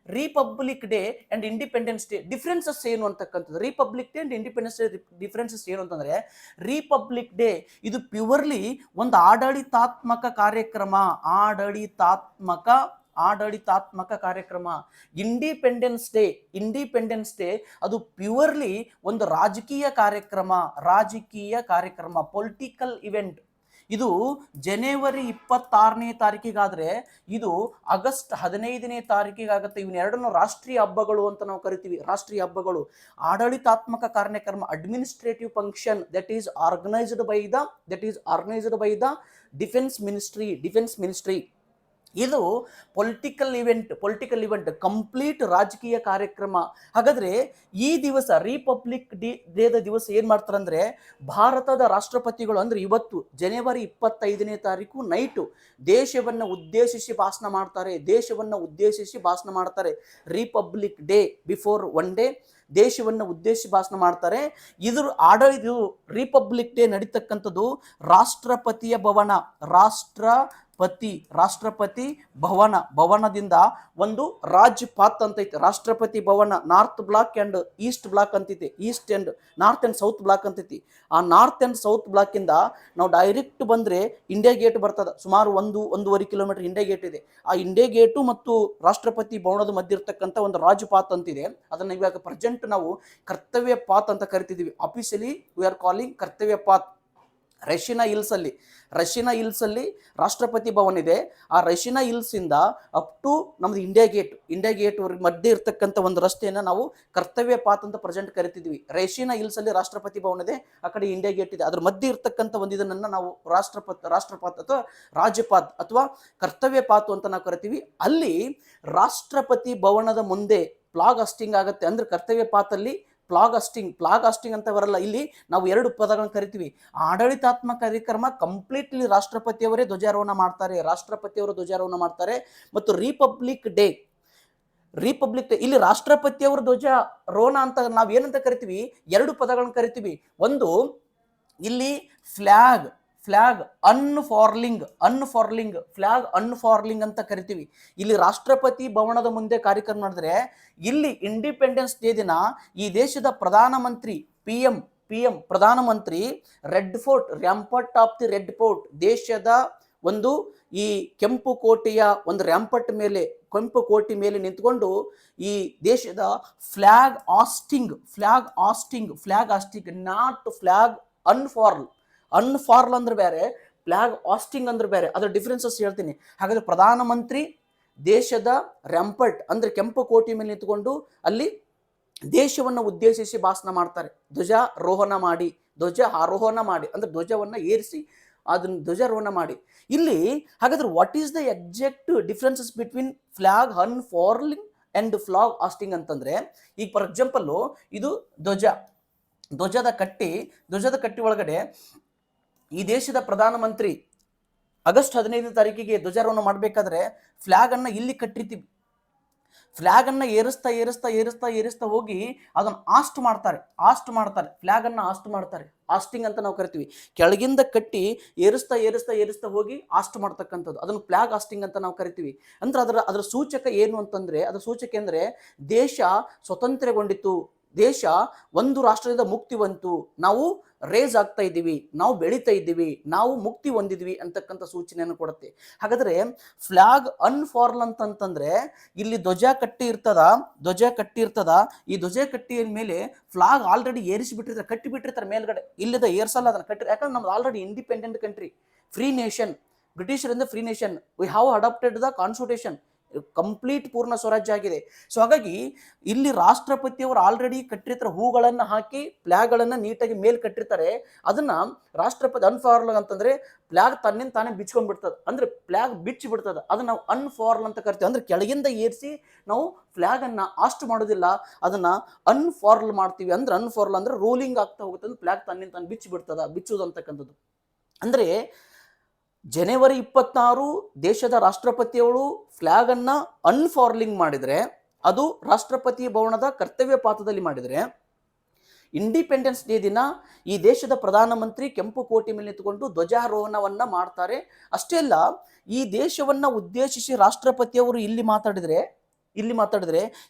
Republic day and independence day differences ಏನು ಅಂತಕ್ಕಂಥದ್ದು. Republic day and independence day differences ಏನು ಅಂತಂದ್ರೆ, ರಿಪಬ್ಲಿಕ್ ಡೇ ಇದು ಪ್ಯೂರ್ಲಿ ಒಂದು ಆಡಳಿತಾತ್ಮಕ ಕಾರ್ಯಕ್ರಮ. ಇಂಡಿಪೆಂಡೆನ್ಸ್ ಡೇ ಅದು ಪ್ಯೂರ್ಲಿ ಒಂದು ರಾಜಕೀಯ ಕಾರ್ಯಕ್ರಮ, ಪೊಲಿಟಿಕಲ್ ಇವೆಂಟ್. ಇದು ಜನವರಿ 26ನೇ ತಾರೀಕಿಗಾದ್ರೆ ಇದು ಆಗಸ್ಟ್ 15ನೇ ತಾರೀಕಿಗಾಗುತ್ತೆ. ಇವನ್ನೆರಡನ್ನು ರಾಷ್ಟ್ರೀಯ ಹಬ್ಬಗಳು ಅಂತ ನಾವು ಕರಿತೀವಿ. ರಾಷ್ಟ್ರೀಯ ಹಬ್ಬಗಳು, ಆಡಳಿತಾತ್ಮಕ ಕಾರ್ಯಕ್ರಮ, administrative function that is organised by the defence ministry. ಇದು ಪೊಲಿಟಿಕಲ್ ಇವೆಂಟ್, ಕಂಪ್ಲೀಟ್ ರಾಜಕೀಯ ಕಾರ್ಯಕ್ರಮ. ಹಾಗಾದ್ರೆ ಈ ದಿವಸ ರಿಪಬ್ಲಿಕ್ ಡೇದ ದಿವಸ ಏನ್ ಮಾಡ್ತಾರಂದ್ರೆ, ಭಾರತದ ರಾಷ್ಟ್ರಪತಿಗಳು ಅಂದ್ರೆ ಇವತ್ತು ಜನವರಿ 25ನೇ ತಾರೀಕು ನೈಟು ದೇಶವನ್ನ ಉದ್ದೇಶಿಸಿ ಭಾಷಣ ಮಾಡ್ತಾರೆ. Republic day before one day ದೇಶವನ್ನು ಉದ್ದೇಶಿಸಿ ಭಾಷಣ ಮಾಡ್ತಾರೆ. ಇದ್ರ ಆಡಳಿತ ರಿಪಬ್ಲಿಕ್ ಡೇ ನಡೀತಕ್ಕಂಥದ್ದು ರಾಷ್ಟ್ರಪತಿ ಭವನದಿಂದ ಒಂದು ರಾಜ್ಪಾಥ್ ಅಂತ ಐತೆ. Rashtrapati Bhavan north block and east block ಅಂತೈತಿ, ನಾರ್ತ್ ಅಂಡ್ ಸೌತ್ ಬ್ಲಾಕ್ ಅಂತೈತಿ. ಆ ನಾರ್ತ್ ಅಂಡ್ ಸೌತ್ ಬ್ಲಾಕ್ ಇಂದ ನಾವು ಡೈರೆಕ್ಟ್ ಬಂದ್ರೆ ಇಂಡಿಯಾ ಗೇಟ್ ಬರ್ತದ. ಸುಮಾರು 1.5 ಕಿಲೋಮೀಟರ್ ಇಂಡಿಯಾ ಗೇಟ್ ಇದೆ. ಆ ಇಂಡಿಯಾ ಗೇಟು ಮತ್ತು ರಾಷ್ಟ್ರಪತಿ ಭವನದ ಮಧ್ಯೆ ಇರ್ತಕ್ಕಂಥ ಒಂದು ರಾಜ್ಪಾಥ್ ಅಂತಿದೆ. ಅದನ್ನ ಇವಾಗ ಪ್ರೆಸೆಂಟ್ ನಾವು ಕರ್ತವ್ಯ ಪಾತ್ ಅಂತ ಕರಿತಿದ್ವಿ. ಆಫೀಸಿಯಲಿ ವಿ ಆರ್ ಕಾಲಿಂಗ್ ಕರ್ತವ್ಯ ಪಾತ್. ರಶಿಯಾ ಹಿಲ್ಸ್ ಅಲ್ಲಿ ರಾಷ್ಟ್ರಪತಿ ಭವನ್ ಇದೆ. ಆ ರಶಿಯಾ ಹಿಲ್ಸ್ ಇಂದ ಅಪ್ ಟು ನಮ್ದು ಇಂಡಿಯಾ ಗೇಟ್ ಮಧ್ಯೆ ಇರ್ತಕ್ಕಂಥ ಒಂದು ರಸ್ತೆಯನ್ನ ನಾವು ಕರ್ತವ್ಯ ಪಾತ್ ಅಂತ ಪ್ರೆಸೆಂಟ್ ಕರಿತಿದ್ವಿ. ರಶಿಯಾ ಹಿಲ್ಸ್ ಅಲ್ಲಿ ರಾಷ್ಟ್ರಪತಿ ಭವನ್ ಇದೆ, ಆ ಕಡೆ ಇಂಡಿಯಾ ಗೇಟ್ ಇದೆ. ಅದ್ರ ಮಧ್ಯೆ ಇರ್ತಕ್ಕಂಥ ಒಂದು ಇದನ್ನ ನಾವು ರಾಷ್ಟ್ರಪಾತ್ ಅಥವಾ ರಾಜ್ಯಪಾತ್ ಅಥವಾ ಕರ್ತವ್ಯ ಪಾತ್ ಅಂತ ನಾವು ಕರಿತೀವಿ. ಅಲ್ಲಿ ರಾಷ್ಟ್ರಪತಿ ಭವನದ ಮುಂದೆ ಫ್ಲಾಗ್ ಹಾಸ್ಟಿಂಗ್ ಆಗುತ್ತೆ. ಅಂದ್ರೆ ಕರ್ತವ್ಯ ಪಾತಲ್ಲಿ ಫ್ಲಾಗ್ ಹಾಸ್ಟಿಂಗ್ ಅಂತ ಬರಲ್ಲ. ಇಲ್ಲಿ ನಾವು 2 ಪದಗಳನ್ನು ಕರಿತೀವಿ. ಆಡಳಿತಾತ್ಮಕ ಕಾರ್ಯಕ್ರಮ ಕಂಪ್ಲೀಟ್ಲಿ ರಾಷ್ಟ್ರಪತಿಯವರೇ ಧ್ವಜಾರೋಹಣ ಮಾಡ್ತಾರೆ. ಮತ್ತು ರಿಪಬ್ಲಿಕ್ ಡೇ ಇಲ್ಲಿ ರಾಷ್ಟ್ರಪತಿಯವರ ಧ್ವಜಾರೋಹಣ ಅಂತ ನಾವು ಏನಂತ ಕರಿತೀವಿ, 2 ಪದಗಳನ್ನು ಕರಿತೀವಿ. ಒಂದು ಇಲ್ಲಿ ಫ್ಲಾಗ್ ಅನ್ಫಾರ್ಲಿಂಗ್ ಅಂತ ಕರಿತೀವಿ. ಇಲ್ಲಿ ರಾಷ್ಟ್ರಪತಿ ಭವನದ ಮುಂದೆ ಕಾರ್ಯಕ್ರಮ ಮಾಡಿದ್ರೆ, ಇಲ್ಲಿ ಇಂಡಿಪೆಂಡೆನ್ಸ್ ಡೇ ದಿನ ಈ ದೇಶದ ಪ್ರಧಾನಮಂತ್ರಿ ಪ್ರಧಾನಮಂತ್ರಿ ರ್ಯಾಂಪರ್ಟ್ ಆಫ್ ದಿ ರೆಡ್ ಫೋರ್ಟ್, ದೇಶದ ಒಂದು ಈ ಕೆಂಪು ಕೋಟೆಯ ಒಂದು ರ್ಯಾಂಪರ್ಟ್ ಮೇಲೆ, ಕೆಂಪು ಕೋಟೆ ಮೇಲೆ ನಿಂತ್ಕೊಂಡು ಈ ದೇಶದ ಫ್ಲಾಗ್ ಹಾಸ್ಟಿಂಗ್, ನಾಟ್ ಫ್ಲಾಗ್ ಅನ್ಫಾರ್ಲ್ ಅಂದ್ರೆ ಬೇರೆ, ಫ್ಲಾಗ್ ಹಾಸ್ಟಿಂಗ್ ಅಂದ್ರೆ ಬೇರೆ. ಅದರ ಡಿಫ್ರೆನ್ಸಸ್ ಹೇಳ್ತೀನಿ. ಹಾಗಾದ್ರೆ ಪ್ರಧಾನಮಂತ್ರಿ ದೇಶದ ರ್ಯಾಂಪರ್ಟ್ ಅಂದ್ರೆ ಕೆಂಪು ಕೋಟೆ ಮೇಲೆ ನಿಂತ್ಕೊಂಡು ಅಲ್ಲಿ ದೇಶವನ್ನು ಉದ್ದೇಶಿಸಿ ಭಾಷಣ ಮಾಡ್ತಾರೆ. ಧ್ವಜ ಆರೋಹಣ ಮಾಡಿ ಅಂದ್ರೆ ಧ್ವಜವನ್ನು ಏರಿಸಿ ಅದನ್ನು ಧ್ವಜಾರೋಹಣ ಮಾಡಿ. ಇಲ್ಲಿ ಹಾಗಾದ್ರೆ what is the exact differences between flag unfurling and flag hoisting ಅಂತಂದ್ರೆ, ಈಗ ಫಾರ್ ಎಕ್ಸಾಂಪಲ್ ಇದು ಧ್ವಜದ ಕಟ್ಟಿ ಒಳಗಡೆ ಈ ದೇಶದ ಪ್ರಧಾನಮಂತ್ರಿ ಆಗಸ್ಟ್ 15ನೇ ತಾರೀಕಿಗೆ ಧ್ವಜಾರೋಹಣ ಮಾಡಬೇಕಾದ್ರೆ ಫ್ಲಾಗ್ ಅನ್ನ ಇಲ್ಲಿ ಕಟ್ಟಿರ್ತೀವಿ. ಫ್ಲಾಗ್ ಅನ್ನ ಏರಿಸ್ತಾ ಹೋಗಿ ಅದನ್ನು ಆಸ್ಟ್ ಮಾಡ್ತಾರೆ. ಫ್ಲಾಗ್ ಅನ್ನ ಆಸ್ಟ್ ಮಾಡ್ತಾರೆ, ಆಸ್ಟಿಂಗ್ ಅಂತ ನಾವು ಕರಿತೀವಿ. ಕೆಳಗಿಂದ ಕಟ್ಟಿ ಏರಿಸ್ತಾ ಹೋಗಿ ಆಸ್ಟ್ ಮಾಡ್ತಕ್ಕಂಥದ್ದು, ಅದನ್ನು ಫ್ಲಾಗ್ ಆಸ್ಟಿಂಗ್ ಅಂತ ನಾವು ಕರಿತೀವಿ. ಅಂದ್ರೆ ಅದರ ಸೂಚಕ ಏನು ಅಂತಂದ್ರೆ, ಅದರ ಸೂಚಕ ಅಂದ್ರೆ ದೇಶ ಸ್ವತಂತ್ರಗೊಂಡಿತು, ದೇಶ ಒಂದು ರಾಷ್ಟ್ರದಿಂದ ಮುಕ್ತಿ ಬಂತು, ನಾವು ರೇಸ್ ಆಗ್ತಾ ಇದ್ದೀವಿ, ನಾವು ಬೆಳೀತಾ ಇದ್ದೀವಿ, ನಾವು ಮುಕ್ತಿ ಹೊಂದಿದ್ವಿ ಅಂತಕ್ಕಂಥ ಸೂಚನೆಯನ್ನು ಕೊಡುತ್ತೆ. ಹಾಗಾದ್ರೆ ಫ್ಲಾಗ್ ಅನ್ಫಾರ್ಲ್ ಅಂತಂತಂದ್ರೆ ಇಲ್ಲಿ ಧ್ವಜ ಕಟ್ಟಿ ಇರ್ತದ, ಈ ಧ್ವಜ ಕಟ್ಟಿಯ ಮೇಲೆ ಫ್ಲಾಗ್ ಆಲ್ರೆಡಿ ಏರಿಸಿಬಿಟ್ಟಿರ್ತಾರೆ, ಕಟ್ಟಿಬಿಟ್ಟಿರ್ತಾರೆ ಮೇಲ್ಗಡೆ. ಇಲ್ಲದ ಏರ್ಸಲ್ಲ, ಅದನ್ನ ಕಟ್ಟಿ. ಯಾಕಂದ್ರೆ ನಮ್ದು already independent country, free nation, ಬ್ರಿಟಿಷರಿಂದ free nation, we have adopted the constitution, complete ಪೂರ್ಣ ಸ್ವರಾಜ್ಯ ಆಗಿದೆ. ಸೊ ಹಾಗಾಗಿ ಇಲ್ಲಿ ರಾಷ್ಟ್ರಪತಿಯವರು ಆಲ್ರೆಡಿ ಕಟ್ಟಿರ್ತಾರೆ, ಹೂಗಳನ್ನು ಹಾಕಿ ಫ್ಲಾಗ್ಗಳನ್ನ ನೀಟಾಗಿ ಮೇಲ್ ಕಟ್ಟಿರ್ತಾರೆ. ಅದನ್ನ ರಾಷ್ಟ್ರಪತಿ ಅನ್ಫಾರ್ಲ್ ಅಂತಂದ್ರೆ ಫ್ಲಾಗ್ ತನ್ನಿಂದ ತಾನೇ ಬಿಚ್ಕೊಂಡ್ಬಿಡ್ತದೆ, ಅಂದ್ರೆ ಫ್ಲಾಗ್ ಬಿಚ್ಚಿ ಬಿಡ್ತದೆ. ಅದನ್ನ ನಾವು ಅನ್ಫಾರ್ಲ್ ಅಂತ ಕರಿತೀವಿ. ಅಂದ್ರೆ ಕೆಳಗಿಂದ ಏರಿಸಿ ನಾವು ಫ್ಲಾಗ್ ಅನ್ನ ಆಸ್ಟ್ ಮಾಡೋದಿಲ್ಲ, ಅದನ್ನ ಅನ್ಫಾರ್ಲ್ ಮಾಡ್ತೀವಿ. ಅಂದ್ರೆ ಅನ್ಫಾರ್ಲ್ ಅಂದ್ರೆ ರೋಲಿಂಗ್ ಆಗ್ತಾ ಹೋಗುತ್ತೆ, ಅಂದ್ರೆ ಫ್ಲಾಗ್ ತನ್ನಿಂದ ತಾನು ಬಿಚ್ಚುದು ಅಂತಕ್ಕಂಥದ್ದು. ಅಂದ್ರೆ ಜನವರಿ 26 ದೇಶದ ರಾಷ್ಟ್ರಪತಿಯವರು ಫ್ಲಾಗ್ ಅನ್ನ ಅನ್ಫಾರ್ಲಿಂಗ್ ಮಾಡಿದ್ರೆ, ಅದು ರಾಷ್ಟ್ರಪತಿ ಭವನದ ಕರ್ತವ್ಯ ಪಾತ್ರದಲ್ಲಿ ಮಾಡಿದ್ರೆ, ಇಂಡಿಪೆಂಡೆನ್ಸ್ ಡೇ ದಿನ ಈ ದೇಶದ ಪ್ರಧಾನಮಂತ್ರಿ ಕೆಂಪು ಕೋಟೆ ಮೇಲೆ ನಿಂತುಕೊಂಡು ಧ್ವಜಾರೋಹಣವನ್ನ ಮಾಡ್ತಾರೆ. ಅಷ್ಟೇ ಅಲ್ಲ, ಈ ದೇಶವನ್ನ ಉದ್ದೇಶಿಸಿ ರಾಷ್ಟ್ರಪತಿಯವರು ಇಲ್ಲಿ ಮಾತಾಡಿದ್ರೆ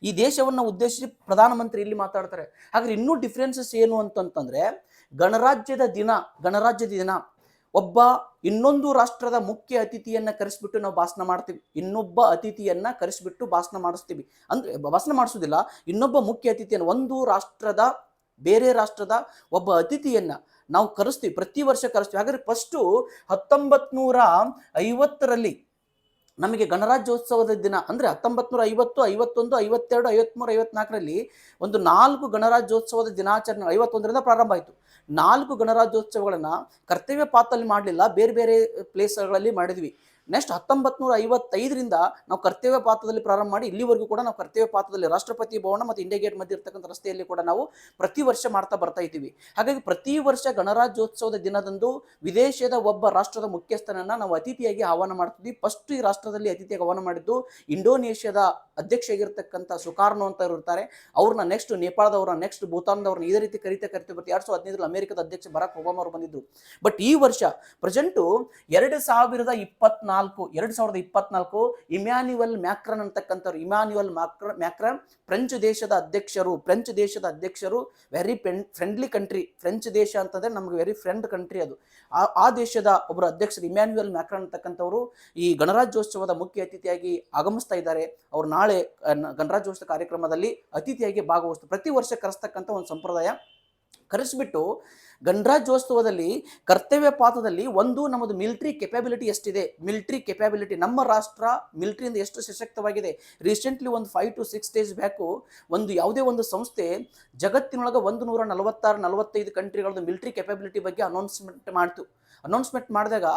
ಈ ದೇಶವನ್ನ ಉದ್ದೇಶಿಸಿ ಪ್ರಧಾನಮಂತ್ರಿ ಇಲ್ಲಿ ಮಾತಾಡ್ತಾರೆ. ಹಾಗಾದ್ರೆ ಇನ್ನೂ ಡಿಫ್ರೆನ್ಸಸ್ ಏನು ಅಂತಂತಂದ್ರೆ, ಗಣರಾಜ್ಯದ ದಿನ ಒಬ್ಬ ಇನ್ನೊಂದು ರಾಷ್ಟ್ರದ ಮುಖ್ಯ ಅತಿಥಿಯನ್ನ ಕರೆಸಿಬಿಟ್ಟು ನಾವು ಭಾಷಣ ಮಾಡ್ತೀವಿ, ಇನ್ನೊಬ್ಬ ಅತಿಥಿಯನ್ನ ಕರೆಸಿಬಿಟ್ಟು ಭಾಷಣ ಮಾಡಿಸ್ತೀವಿ. ಅಂದ್ರೆ ಭಾಷಣ ಮಾಡಿಸೋದಿಲ್ಲ, ಇನ್ನೊಬ್ಬ ಮುಖ್ಯ ಅತಿಥಿಯನ್ನ, ಬೇರೆ ರಾಷ್ಟ್ರದ ಒಬ್ಬ ಅತಿಥಿಯನ್ನ ನಾವು ಕರೆಸ್ತೀವಿ, ಪ್ರತಿ ವರ್ಷ ಕರೆಸ್ತೀವಿ. ಹಾಗಾದ್ರೆ ಫಸ್ಟು 1950ರಲ್ಲಿ ನಮಗೆ ಗಣರಾಜ್ಯೋತ್ಸವದ ದಿನ ಅಂದ್ರೆ 1950, 51, 52, 53, 54ರಲ್ಲಿ ಒಂದು 4 ಗಣರಾಜ್ಯೋತ್ಸವದ ದಿನಾಚರಣೆ 51ರಿಂದ ಪ್ರಾರಂಭ ಆಯಿತು. 4 ಗಣರಾಜ್ಯೋತ್ಸವಗಳನ್ನ ಕರ್ತವ್ಯ ಪಾತ್ರದಲ್ಲಿ ಮಾಡಲಿಲ್ಲ, ಬೇರೆ ಬೇರೆ ಪ್ಲೇಸ್ಗಳಲ್ಲಿ ಮಾಡಿದ್ವಿ. ನೆಕ್ಸ್ಟ್ 1955ರಿಂದ ನಾವು ಕರ್ತವ್ಯ ಪಾತ್ರದಲ್ಲಿ ಪ್ರಾರಂಭ ಮಾಡಿ ಇಲ್ಲಿವರೆಗೂ ಕೂಡ ನಾವು ಕರ್ತವ್ಯ ಪಾತ್ರದಲ್ಲಿ ರಾಷ್ಟ್ರಪತಿ ಭವನ ಮತ್ತು ಇಂಡಿಯಾ ಗೇಟ್ ಮಧ್ಯೆ ಇರ್ತಕ್ಕಂಥ ರಸ್ತೆಯಲ್ಲಿ ಕೂಡ ನಾವು ಪ್ರತಿ ವರ್ಷ ಮಾಡ್ತಾ ಬರ್ತಾ ಇದ್ದೀವಿ. ಹಾಗಾಗಿ ಪ್ರತಿ ವರ್ಷ ಗಣರಾಜ್ಯೋತ್ಸವದ ದಿನದಂದು ವಿದೇಶದ ಒಬ್ಬ ರಾಷ್ಟ್ರದ ಮುಖ್ಯಸ್ಥನನ್ನ ನಾವು ಅತಿಥಿಯಾಗಿ ಆಹ್ವಾನ ಮಾಡ್ತಿದ್ವಿ. ಫಸ್ಟ್ ಈ ರಾಷ್ಟ್ರದಲ್ಲಿ ಅತಿಥಿಯಾಗಿ ಆಹ್ವಾನ ಮಾಡಿದ್ದು ಇಂಡೋನೇಷ್ಯಾದ ಅಧ್ಯಕ್ಷ ಆಗಿರ್ತಕ್ಕಂಥ ಸುಕಾರ್ನೋ ಅಂತ ಇರ್ತಾರೆ, ಅವ್ರನ್ನ ನೆಕ್ಸ್ಟ್ ನೇಪಾಳದವ್ರನ್ನ, ನೆಕ್ಸ್ಟ್ ಭೂತಾನ್ದವ್ರನ್ನ, ಇದೇ ರೀತಿ ಕರಿತಾ 2015ರಲ್ಲಿ ಅಮೆರಿಕದ ಅಧ್ಯಕ್ಷ ಬರಾಕ್ ಒಬಾಮಾ ಅವರು ಬಂದಿದ್ರು. ಬಟ್ ಈ ವರ್ಷ ಪ್ರೆಸೆಂಟು 2024 ಇಮ್ಯಾನ್ಯುಯಲ್ ಮ್ಯಾಕ್ರನ್ ಅಂತಕ್ಕಂಥವ್ರು, ಮ್ಯಾಕ್ರನ್ ಫ್ರೆಂಚ್ ದೇಶದ ಅಧ್ಯಕ್ಷರು, ವೆರಿ ಫ್ರೆಂಡ್ಲಿ ಕಂಟ್ರಿ. ಫ್ರೆಂಚ್ ದೇಶ ಅಂತಂದ್ರೆ ನಮ್ಗೆ ವೆರಿ ಫ್ರೆಂಡ್ ಕಂಟ್ರಿ ಅದು. ಆ ದೇಶದ ಒಬ್ಬರು ಅಧ್ಯಕ್ಷರು ಇಮ್ಯಾನ್ಯುಯಲ್ ಮ್ಯಾಕ್ರನ್ ಅಂತಕ್ಕಂಥವ್ರು ಈ ಗಣರಾಜ್ಯೋತ್ಸವದ ಮುಖ್ಯ ಅತಿಥಿಯಾಗಿ ಆಗಮಿಸ್ತಾ ಇದ್ದಾರೆ. ಅವ್ರು ನಾಳೆ ಗಣರಾಜ್ಯೋತ್ಸವ ಕಾರ್ಯಕ್ರಮದಲ್ಲಿ ಅತಿಥಿಯಾಗಿ ಭಾಗವಹಿಸ್ತಾರೆ. ಪ್ರತಿ ವರ್ಷ ಕರೆಸ್ತಕ್ಕಂಥ ಒಂದು ಸಂಪ್ರದಾಯ. ಕರೆಸಿಬಿಟ್ಟು ಗಣರಾಜ್ಯೋತ್ಸವದಲ್ಲಿ ಕರ್ತವ್ಯ ಪಾತ್ರದಲ್ಲಿ ಒಂದು ನಮ್ಮದು ಮಿಲಿಟರಿ ಕೆಪಾಬಿಲಿಟಿ ಎಷ್ಟಿದೆ, ನಮ್ಮ ರಾಷ್ಟ್ರ ಮಿಲಿಟರಿಯಿಂದ ಎಷ್ಟು ಸಶಕ್ತವಾಗಿದೆ. ರೀಸೆಂಟ್ಲಿ ಒಂದು 5 to 6 days ಬ್ಯಾಕು ಯಾವುದೇ ಒಂದು ಸಂಸ್ಥೆ ಜಗತ್ತಿನೊಳಗೆ 146-145 ಕಂಟ್ರಿಗಳದ್ದು ಮಿಲಿಟರಿ ಕೆಪಾಬಿಲಿಟಿ ಬಗ್ಗೆ ಅನೌನ್ಸ್ಮೆಂಟ್ ಮಾಡಿದಾಗ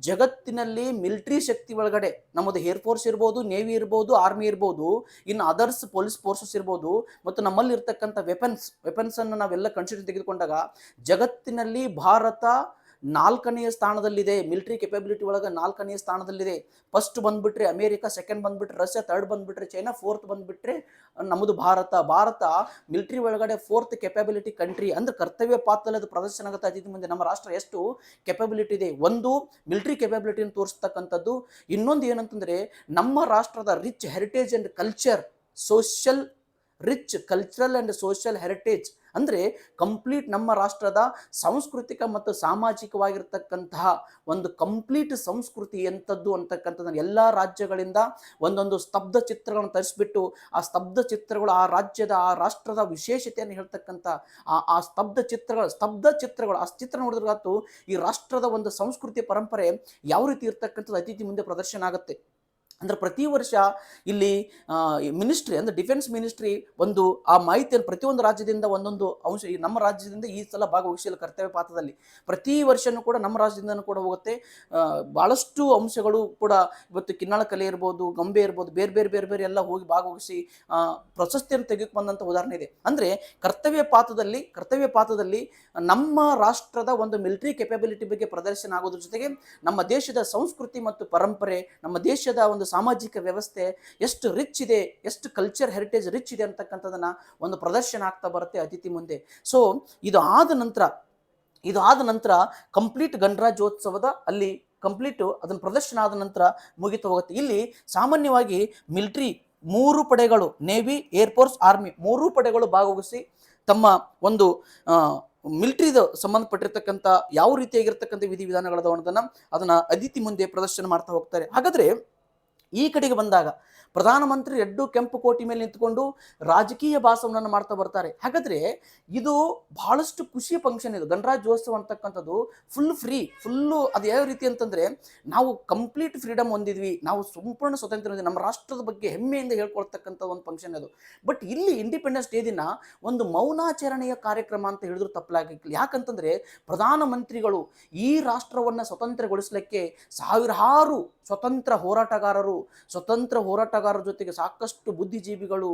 ಜಗತ್ತಿನಲ್ಲಿ ಮಿಲಿಟರಿ ಶಕ್ತಿ ಒಳಗಡೆ ನಮ್ಮದು ಏರ್ ಫೋರ್ಸ್ ಇರ್ಬೋದು, ನೇವಿ ಇರ್ಬೋದು, ಆರ್ಮಿ ಇರ್ಬೋದು, ಇನ್ನು ಅದರ್ಸ್ ಪೊಲೀಸ್ ಫೋರ್ಸಸ್ ಇರ್ಬೋದು, ಮತ್ತು ನಮ್ಮಲ್ಲಿ ಇರ್ತಕ್ಕಂಥ ವೆಪನ್ಸ್ ಅನ್ನು ನಾವೆಲ್ಲ ಕನ್ಸಿಡರ್ ತೆಗೆದುಕೊಂಡಾಗ ಜಗತ್ತಿನಲ್ಲಿ ಭಾರತ 4ನೇ ಸ್ಥಾನದಲ್ಲಿದೆ. ಮಿಲಿಟರಿ ಕೆಪಾಬಿಲಿಟಿ ಒಳಗೆ 4ನೇ ಸ್ಥಾನದಲ್ಲಿದೆ. ಫಸ್ಟ್ ಬಂದ್ಬಿಟ್ರೆ ಅಮೇರಿಕಾ, ಸೆಕೆಂಡ್ ಬಂದ್ಬಿಟ್ರೆ ರಷ್ಯಾ, ಥರ್ಡ್ ಬಂದ್ಬಿಟ್ರೆ ಚೈನಾ, ಫೋರ್ತ್ ಬಂದ್ಬಿಟ್ರೆ ನಮ್ಮದು ಭಾರತ ಮಿಲಿಟರಿ ಒಳಗಡೆ 4th ಕೆಪಾಬಿಲಿಟಿ ಕಂಟ್ರಿ. ಅಂದ್ರೆ ಕರ್ತವ್ಯ ಪಾತ್ರದಲ್ಲಿ ಅದು ಪ್ರದರ್ಶನ ಆಗುತ್ತೆ ಅತಿಥಿ ಮುಂದೆ ನಮ್ಮ ರಾಷ್ಟ್ರ ಎಷ್ಟು ಕೆಪಾಬಿಲಿಟಿ ಇದೆ. ಒಂದು ಮಿಲಿಟರಿ ಕೆಪಾಬಿಲಿಟಿಯನ್ನು ತೋರಿಸ್ತಕ್ಕಂಥದ್ದು. ಇನ್ನೊಂದು ಏನಂತಂದ್ರೆ ನಮ್ಮ ರಾಷ್ಟ್ರದ rich heritage and culture, rich cultural and social heritage ಅಂದ್ರೆ ಕಂಪ್ಲೀಟ್ ನಮ್ಮ ರಾಷ್ಟ್ರದ ಸಾಂಸ್ಕೃತಿಕ ಮತ್ತು ಸಾಮಾಜಿಕವಾಗಿರ್ತಕ್ಕಂತಹ ಒಂದು ಕಂಪ್ಲೀಟ್ ಸಂಸ್ಕೃತಿ ಎಂಥದ್ದು ಅಂತಕ್ಕಂಥದ್ದನ್ನು ಎಲ್ಲ ರಾಜ್ಯಗಳಿಂದ ಒಂದೊಂದು ಸ್ತಬ್ಧ ಚಿತ್ರಗಳನ್ನು ತರಿಸ್ಬಿಟ್ಟು ಆ ಸ್ತಬ್ಧ ಚಿತ್ರಗಳು ಆ ರಾಷ್ಟ್ರದ ವಿಶೇಷತೆಯನ್ನು ಹೇಳ್ತಕ್ಕಂಥ ಆ ಸ್ತಬ್ಧ ಚಿತ್ರಗಳು ಆ ಚಿತ್ರ ನೋಡಿದ್ರಾತು ಈ ರಾಷ್ಟ್ರದ ಒಂದು ಸಂಸ್ಕೃತಿ ಪರಂಪರೆ ಯಾವ ರೀತಿ ಇರ್ತಕ್ಕಂಥದ್ದು ಅತಿಥಿ ಮುಂದೆ ಪ್ರದರ್ಶನ ಆಗುತ್ತೆ. ಅಂದರೆ ಪ್ರತಿ ವರ್ಷ ಇಲ್ಲಿ ಮಿನಿಸ್ಟ್ರಿ ಅಂದರೆ ಡಿಫೆನ್ಸ್ ಮಿನಿಸ್ಟ್ರಿ ಒಂದು ಆ ಮಾಹಿತಿಯನ್ನು ಪ್ರತಿಯೊಂದು ರಾಜ್ಯದಿಂದ ಒಂದೊಂದು ಅಂಶ, ಈ ನಮ್ಮ ರಾಜ್ಯದಿಂದ ಈ ಸಲ ಭಾಗವಹಿಸಿಲ್ಲ ಕರ್ತವ್ಯ ಪಾತ್ರದಲ್ಲಿ, ಪ್ರತಿ ವರ್ಷವೂ ಕೂಡ ನಮ್ಮ ರಾಜ್ಯದಿಂದನೂ ಕೂಡ ಹೋಗುತ್ತೆ. ಭಾಳಷ್ಟು ಅಂಶಗಳು ಕೂಡ ಇವತ್ತು ಕಿನ್ನಾಳ ಕಲೆ ಇರ್ಬೋದು, ಗೊಂಬೆ ಇರ್ಬೋದು, ಬೇರೆ ಬೇರೆ ಬೇರೆ ಬೇರೆ ಎಲ್ಲ ಹೋಗಿ ಭಾಗವಹಿಸಿ ಪ್ರಶಸ್ತಿಯನ್ನು ತೆಗೆದುಕೊಂಡು ಬಂದಂಥ ಉದಾಹರಣೆ ಇದೆ. ಅಂದರೆ ಕರ್ತವ್ಯ ಪಾತ್ರದಲ್ಲಿ ನಮ್ಮ ರಾಷ್ಟ್ರದ ಒಂದು ಮಿಲಿಟರಿ ಕೆಪಬಿಲಿಟಿ ಬಗ್ಗೆ ಪ್ರದರ್ಶನ ಆಗೋದ್ರ ಜೊತೆಗೆ ನಮ್ಮ ದೇಶದ ಸಂಸ್ಕೃತಿ ಮತ್ತು ಪರಂಪರೆ, ನಮ್ಮ ದೇಶದ ಒಂದು ಸಾಮಾಜಿಕ ವ್ಯವಸ್ಥೆ ಎಷ್ಟು ರಿಚ್ ಇದೆ, ಎಷ್ಟು ಕಲ್ಚರ್ ಹೆರಿಟೇಜ್ ರಿಚ್ ಇದೆ ಅಂತಕ್ಕಂಥದನ್ನ ಒಂದು ಪ್ರದರ್ಶನ ಆಗ್ತಾ ಬರುತ್ತೆ ಅತಿಥಿ ಮುಂದೆ. ಸೊ ಇದು ಆದ ನಂತರ ಕಂಪ್ಲೀಟ್ ಗಣರಾಜ್ಯೋತ್ಸವದ ಅಲ್ಲಿ ಕಂಪ್ಲೀಟು ಅದನ್ನು ಪ್ರದರ್ಶನ ಆದ ನಂತರ ಮುಗಿತು ಹೋಗುತ್ತೆ. ಇಲ್ಲಿ ಸಾಮಾನ್ಯವಾಗಿ ಮಿಲಿಟರಿ 3 ಪಡೆಗಳು, ನೇವಿ, ಏರ್ಫೋರ್ಸ್, ಆರ್ಮಿ 3 ಪಡೆಗಳು ಭಾಗವಹಿಸಿ ತಮ್ಮ ಒಂದು ಮಿಲಿಟರಿದ ಸಂಬಂಧಪಟ್ಟಿರ್ತಕ್ಕಂಥ ಯಾವ ರೀತಿಯಾಗಿರ್ತಕ್ಕಂಥ ವಿಧಿವಿಧಾನಗಳದ ಅದನ್ನು ಅತಿಥಿ ಮುಂದೆ ಪ್ರದರ್ಶನ ಮಾಡ್ತಾ ಹೋಗ್ತಾರೆ. ಹಾಗಾದರೆ ಈ ಕಡೆಗೆ ಬಂದಾಗ ಪ್ರಧಾನಮಂತ್ರಿ 2 ಕೆಂಪು ಕೋಟಿ ಮೇಲೆ ನಿಂತ್ಕೊಂಡು ರಾಜಕೀಯ ಭಾಷಣವನ್ನು ಮಾಡ್ತಾ ಬರ್ತಾರೆ. ಹಾಗಾದರೆ ಇದು ಬಹಳಷ್ಟು ಖುಷಿಯ ಫಂಕ್ಷನ್. ಇದು ಗಣರಾಜ್ಯೋತ್ಸವ ಅಂತಕ್ಕಂಥದ್ದು ಫುಲ್ಲು ಅದು ಯಾವ ರೀತಿ ಅಂತಂದರೆ, ನಾವು ಕಂಪ್ಲೀಟ್ ಫ್ರೀಡಮ್ ಹೊಂದಿದ್ವಿ, ನಾವು ಸಂಪೂರ್ಣ ಸ್ವತಂತ್ರ, ನಮ್ಮ ರಾಷ್ಟ್ರದ ಬಗ್ಗೆ ಹೆಮ್ಮೆಯಿಂದ ಹೇಳ್ಕೊಳ್ತಕ್ಕಂಥ ಒಂದು ಫಂಕ್ಷನ್ ಅದು. ಬಟ್ ಇಲ್ಲಿ ಇಂಡಿಪೆಂಡೆನ್ಸ್ ಡೇ ದಿನ ಒಂದು ಮೌನಾಚರಣೆಯ ಕಾರ್ಯಕ್ರಮ ಅಂತ ಹೇಳಿದ್ರು ತಪ್ಪಲಾಗಿಲ್ಲ. ಯಾಕಂತಂದರೆ ಪ್ರಧಾನಮಂತ್ರಿಗಳು ಈ ರಾಷ್ಟ್ರವನ್ನು ಸ್ವತಂತ್ರಗೊಳಿಸಲಿಕ್ಕೆ ಸಾವಿರಾರು ಸ್ವತಂತ್ರ ಹೋರಾಟಗಾರರ ಜೊತೆಗೆ ಸಾಕಷ್ಟು ಬುದ್ಧಿಜೀವಿಗಳು,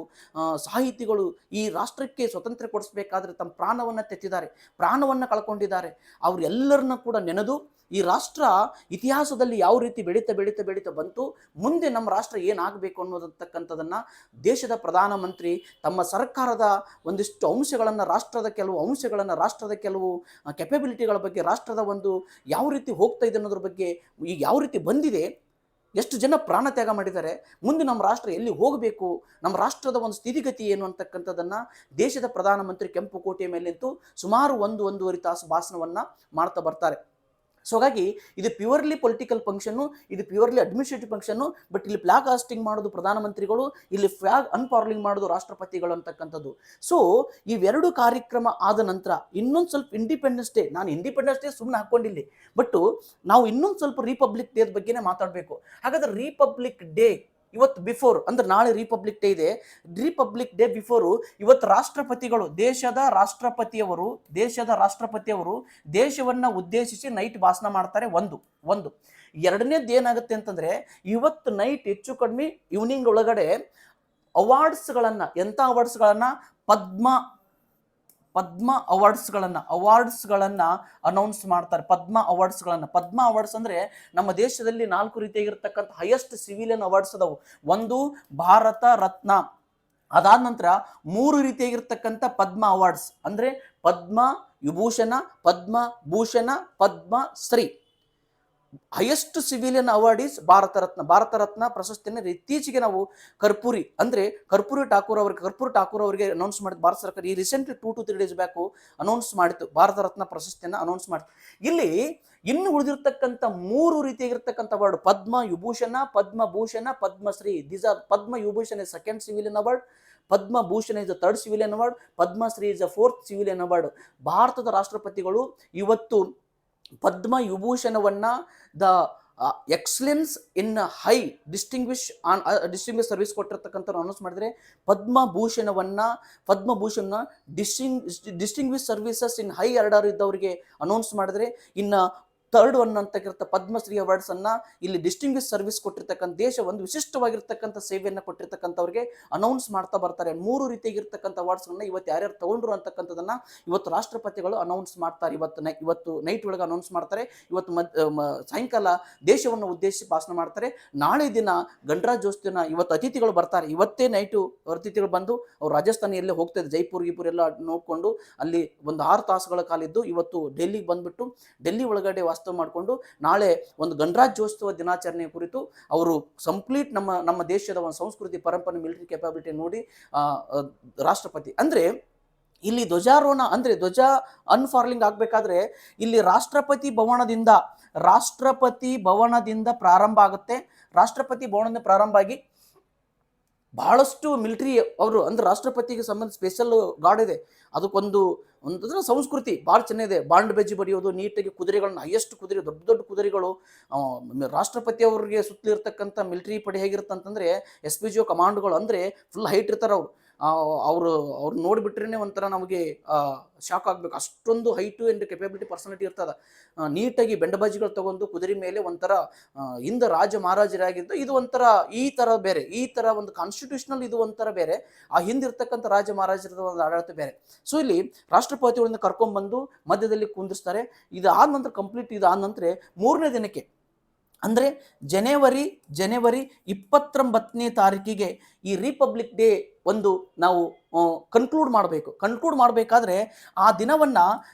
ಸಾಹಿತಿಗಳು ಈ ರಾಷ್ಟ್ರಕ್ಕೆ ಸ್ವತಂತ್ರ ಕೊಡಿಸಬೇಕಾದ್ರೆ ತಮ್ಮ ಪ್ರಾಣವನ್ನು ತೆತ್ತಿದ್ದಾರೆ, ಪ್ರಾಣವನ್ನು ಕಳ್ಕೊಂಡಿದ್ದಾರೆ. ಅವರೆಲ್ಲರನ್ನ ಕೂಡ ನೆನೆದು ಈ ರಾಷ್ಟ್ರ ಇತಿಹಾಸದಲ್ಲಿ ಯಾವ ರೀತಿ ಬೆಳೀತಾ ಬಂತು, ಮುಂದೆ ನಮ್ಮ ರಾಷ್ಟ್ರ ಏನಾಗಬೇಕು ಅನ್ನೋದಕ್ಕಂಥದ್ದನ್ನು ದೇಶದ ಪ್ರಧಾನಮಂತ್ರಿ ತಮ್ಮ ಸರ್ಕಾರದ ಒಂದಿಷ್ಟು ಅಂಶಗಳನ್ನು, ರಾಷ್ಟ್ರದ ಕೆಲವು ಕೆಪಬಿಲಿಟಿಗಳ ಬಗ್ಗೆ, ರಾಷ್ಟ್ರದ ಒಂದು ಯಾವ ರೀತಿ ಹೋಗ್ತಾ ಇದೆ ಅನ್ನೋದ್ರ ಬಗ್ಗೆ, ಈಗ ಯಾವ ರೀತಿ ಬಂದಿದೆ, ಎಷ್ಟು ಜನ ಪ್ರಾಣ ತ್ಯಾಗ ಮಾಡಿದ್ದಾರೆ, ಮುಂದೆ ನಮ್ಮ ರಾಷ್ಟ್ರ ಎಲ್ಲಿ ಹೋಗಬೇಕು, ನಮ್ಮ ರಾಷ್ಟ್ರದ ಒಂದು ಸ್ಥಿತಿಗತಿ ಏನು ಅಂತಕ್ಕಂಥದ್ದನ್ನು ದೇಶದ ಪ್ರಧಾನಮಂತ್ರಿ ಕೆಂಪು ಕೋಟೆಯ ಮೇಲೆ ನಿಂತು ಸುಮಾರು 1-1.5 ತಾಸು ಭಾಷಣವನ್ನು ಮಾಡ್ತಾ ಬರ್ತಾರೆ. ಸೊ ಹಾಗಾಗಿ ಇದು ಪ್ಯೂರ್ಲಿ ಪೊಲಿಟಿಕಲ್ ಫಂಕ್ಷನ್ನು, ಇದು ಪ್ಯೂರ್ಲಿ ಅಡ್ಮಿನಿಸ್ಟ್ರೇಟಿವ್ ಫಂಕ್ಷನ್ನು. ಬಟ್ ಇಲ್ಲಿ ಫ್ಲಾಗ್ ಹಾಸ್ಟಿಂಗ್ ಮಾಡೋದು ಪ್ರಧಾನಮಂತ್ರಿಗಳು, ಇಲ್ಲಿ ಫ್ಲಾಗ್ ಅನ್ಫಾರ್ಲಿಂಗ್ ಮಾಡೋದು ರಾಷ್ಟ್ರಪತಿಗಳು ಅಂತಕ್ಕಂಥದ್ದು. ಸೊ ಇವೆರಡು ಕಾರ್ಯಕ್ರಮ ಆದ ನಂತರ ಇನ್ನೊಂದು ಸ್ವಲ್ಪ ಇಂಡಿಪೆಂಡೆನ್ಸ್ ಡೇ, ನಾನು ಇಂಡಿಪೆಂಡೆನ್ಸ್ ಡೇ ಸುಮ್ಮನೆ ಹಾಕ್ಕೊಂಡಿಲ್ಲ, ಬಟ್ ನಾವು ಇನ್ನೊಂದು ಸ್ವಲ್ಪ ರಿಪಬ್ಲಿಕ್ ಡೇ ಬಗ್ಗೆನೇ ಮಾತಾಡಬೇಕು. ಹಾಗಾದ್ರೆ ರಿಪಬ್ಲಿಕ್ ಡೇ ಇವತ್ತು ಬಿಫೋರ್, ಅಂದ್ರೆ ನಾಳೆ ರಿಪಬ್ಲಿಕ್ ಡೇ ಇದೆ, ರಿಪಬ್ಲಿಕ್ ಡೇ ಬಿಫೋರು ಇವತ್ತು ರಾಷ್ಟ್ರಪತಿಗಳು, ದೇಶದ ರಾಷ್ಟ್ರಪತಿಯವರು ದೇಶವನ್ನು ಉದ್ದೇಶಿಸಿ ನೈಟ್ ಭಾಷಣ ಮಾಡ್ತಾರೆ. ಒಂದು ಎರಡನೇದು ಏನಾಗುತ್ತೆ ಅಂತಂದ್ರೆ, ಇವತ್ತು ನೈಟ್ ಹೆಚ್ಚು ಕಡಿಮೆ ಈವ್ನಿಂಗ್ ಒಳಗಡೆ ಎಂಥ ಅವಾರ್ಡ್ಸ್ಗಳನ್ನು ಪದ್ಮ ಅವಾರ್ಡ್ಸ್ಗಳನ್ನು ಅನೌನ್ಸ್ ಮಾಡ್ತಾರೆ. ಪದ್ಮ ಅವಾರ್ಡ್ಸ್ ಅಂದರೆ ನಮ್ಮ ದೇಶದಲ್ಲಿ 4 ರೀತಿಯಾಗಿರ್ತಕ್ಕಂಥ ಹೈಯೆಸ್ಟ್ ಸಿವಿಲಿಯನ್ ಅವಾರ್ಡ್ಸ್ ಅದಾವು. ಒಂದು ಭಾರತ ರತ್ನ, ಅದಾದ ನಂತರ 3 ರೀತಿಯಾಗಿರ್ತಕ್ಕಂಥ ಪದ್ಮ ಅವಾರ್ಡ್ಸ್ ಅಂದರೆ Padma Vibhushan, Padma Bhushan, Padma Shri. Highest civilian award is Bharat Ratna ಪ್ರಶಸ್ತಿಯನ್ನು ಇತ್ತೀಚೆಗೆ ನಾವು ಕರ್ಪೂರಿ ಠಾಕೂರ್ ಅವರಿಗೆ ಅನೌನ್ಸ್ ಮಾಡಿದ್ದು ಭಾರತ ಸರ್ಕಾರ. ಈ recently 2 to 3 days back announce ಮಾಡಿತ್ತು, ಭಾರತ ರತ್ನ ಪ್ರಶಸ್ತಿಯನ್ನು ಅನೌನ್ಸ್ ಮಾಡಿತ್ತು. ಇಲ್ಲಿ ಇನ್ನು ಉಳಿದಿರ್ತಕ್ಕಂಥ 3 ರೀತಿಯಾಗಿರ್ತಕ್ಕಂಥ award, Padma Vibhushan, Padma Bhushan, Padma Shri. These are Padma Vibhushan is 2nd civilian award, Padma Bhushan is 3rd civilian award, Padma Shri is 4th civilian award. ಭಾರತದ ರಾಷ್ಟ್ರಪತಿಗಳು ಇವತ್ತು ಪದ್ಮ ವಿಭೂಷಣವನ್ನು the excellence in high distinguish service ಕೊಟ್ಟಿರ್ತಕ್ಕಂಥ ಅನೌನ್ಸ್ ಮಾಡಿದರೆ, Padma Bhushan distinguish services in high order ಇದ್ದವರಿಗೆ ಅನೌನ್ಸ್ ಮಾಡಿದರೆ, ಇನ್ನು 3rd ಒನ್ ಅಂತಕ್ಕಿರ್ತ ಪದ್ಮಶ್ರೀ ಅವಾರ್ಡ್ಸ್ ಅನ್ನ ಇಲ್ಲಿ ಡಿಸ್ಟಿಂಗ್ವಿಶ್ ಸರ್ವಿಸ್ ಕೊಟ್ಟಿರ್ತಕ್ಕಂಥ, ದೇಶ ಒಂದು ವಿಶಿಷ್ಟವಾಗಿರ್ತಕ್ಕಂಥ ಸೇವೆಯನ್ನು ಕೊಟ್ಟಿರ್ತಕ್ಕಂಥವ್ರಿಗೆ ಅನೌನ್ಸ್ ಮಾಡ್ತಾ ಬರ್ತಾರೆ. 3 ರೀತಿಯಾಗಿರ್ತಕ್ಕಂಥ ಅವಾರ್ಡ್ಸ್ಗಳನ್ನ ಇವತ್ತು ಯಾರ್ಯಾರು ತಗೊಂಡ್ರು ಅಂತಕ್ಕಂಥದನ್ನ ಇವತ್ತು ರಾಷ್ಟ್ರಪತಿಗಳು ಅನೌನ್ಸ್ ಮಾಡ್ತಾರೆ. ಇವತ್ತು ನೈಟ್ ಒಳಗೆ ಅನೌನ್ಸ್ ಮಾಡ್ತಾರೆ. ಇವತ್ತು ಸಾಯಂಕಾಲ ದೇಶವನ್ನು ಉದ್ದೇಶಿಸಿ ಭಾಷಣ ಮಾಡ್ತಾರೆ. ನಾಳೆ ದಿನ ಗಣರಾಜ್ಯೋತ್ಸವ ದಿನ ಇವತ್ತು ಅತಿಥಿಗಳು ಬರ್ತಾರೆ. ಇವತ್ತೇ ನೈಟು ಅತಿಥಿಗಳು ಬಂದು ಅವ್ರು ರಾಜಸ್ಥಾನ ಎಲ್ಲೇ ಹೋಗ್ತಾರೆ, ಜೈಪುರ್ ಎಲ್ಲ ನೋಡಿಕೊಂಡು ಅಲ್ಲಿ ಒಂದು 6 ತಾಸುಗಳ ಕಾಲಿದ್ದು ಇವತ್ತು ಡೆಲ್ಲಿಗೆ ಬಂದ್ಬಿಟ್ಟು ಡೆಲ್ಲಿ ಒಳಗಡೆ ವಾಸ್ತವ ಮಾಡಿಕೊಂಡು ನಾಳೆ ಒಂದು ಗಣರಾಜ್ಯೋತ್ಸವ ದಿನಾಚರಣೆ ಕುರಿತು ಅವರು ಕಂಪ್ಲೀಟ್ ನಮ್ಮ ದೇಶದ ಒಂದು ಸಂಸ್ಕೃತಿ, ಪರಂಪರೆ, ಮಿಲಿಟರಿ ಕೆಪಾಬಿಲಿಟಿ ನೋಡಿ ರಾಷ್ಟ್ರಪತಿ ಅಂದರೆ ಇಲ್ಲಿ ಧ್ವಜಾರೋಹಣ ಅಂದರೆ ಧ್ವಜ ಅನ್ಫಾರ್ಲಿಂಗ್ ಆಗಬೇಕಾದ್ರೆ ಇಲ್ಲಿ ರಾಷ್ಟ್ರಪತಿ ಭವನದಿಂದ ಪ್ರಾರಂಭ ಆಗುತ್ತೆ. ರಾಷ್ಟ್ರಪತಿ ಭವನದಿಂದ ಪ್ರಾರಂಭ ಆಗಿ ಬಹಳಷ್ಟು ಮಿಲಿಟರಿ ಅವರು ಅಂದ್ರೆ ರಾಷ್ಟ್ರಪತಿಗೆ ಸಂಬಂಧ ಸ್ಪೆಷಲ್ ಗಾರ್ಡ್ ಇದೆ. ಅದಕ್ಕೊಂದು ಒಂಥರ ಸಂಸ್ಕೃತಿ ಭಾಳ ಚೆನ್ನಾಗಿದೆ. ಬಾಂಡ್ ಬೆಜ್ಜಿ ಬಡಿಯೋದು, ನೀಟಾಗಿ ಕುದುರೆಗಳನ್ನ, ಹೈಯೆಸ್ಟ್ ಕುದುರೆ, ದೊಡ್ಡ ದೊಡ್ಡ ಕುದುರೆಗಳು. ರಾಷ್ಟ್ರಪತಿ ಅವ್ರಿಗೆ ಸುತ್ತಲಿರ್ತಕ್ಕಂಥ ಮಿಲಿಟರಿ ಪಡೆ ಹೇಗಿರುತ್ತಂತಂದರೆ ಎಸ್ ಪಿ ಜಿ ಒ ಕಮಾಂಡ್ಗಳು ಅಂದರೆ ಫುಲ್ ಹೈಟ್ ಇರ್ತಾರೆ ಅವರು. ಅವರು ಅವ್ರು ನೋಡಿಬಿಟ್ರೇ ಒಂಥರ ನಮಗೆ ಶಾಕ್ ಆಗಬೇಕು, ಅಷ್ಟೊಂದು ಹೈಟು ಆ್ಯಂಡ್ ಕೆಪಬಿಲಿಟಿ ಪರ್ಸನಾಲಿಟಿ ಇರ್ತದೆ. ನೀಟಾಗಿ ಬೆಂಡಬಾಜಿಗಳು ತಗೊಂಡು ಕುದುರೆ ಮೇಲೆ ಒಂಥರ ಹಿಂದೆ ರಾಜ ಮಹಾರಾಜರಾಗಿದ್ದು, ಇದು ಒಂಥರ ಈ ಥರ ಬೇರೆ, ಈ ಥರ ಒಂದು ಕಾನ್ಸ್ಟಿಟ್ಯೂಷನಲ್ ಇದು ಒಂಥರ ಬೇರೆ, ಆ ಹಿಂದಿರ್ತಕ್ಕಂಥ ರಾಜ ಮಹಾರಾಜರದ ಒಂದು ಆಡಳಿತ ಬೇರೆ. ಸೊ ಇಲ್ಲಿ ರಾಷ್ಟ್ರಪತಿಗಳಿಂದ ಕರ್ಕೊಂಡ್ಬಂದು ಮಧ್ಯದಲ್ಲಿ ಕುಂದಿಸ್ತಾರೆ. ಇದು ಆದ ನಂತರ ಕಂಪ್ಲೀಟ್ ಇದು ಆದ ನಂತರ 3ನೇ ದಿನಕ್ಕೆ ಅಂದರೆ ಜನವರಿ 29ನೇ ತಾರೀಕಿಗೆ ಈ ರಿಪಬ್ಲಿಕ್ ಡೇ ಒಂದು ನಾವು ಕನ್ಕ್ಲೂಡ್ ಮಾಡಬೇಕು. ಕನ್ಕ್ಲೂಡ್ ಮಾಡಬೇಕಾದ್ರೆ ಆ ದಿನವನ್ನು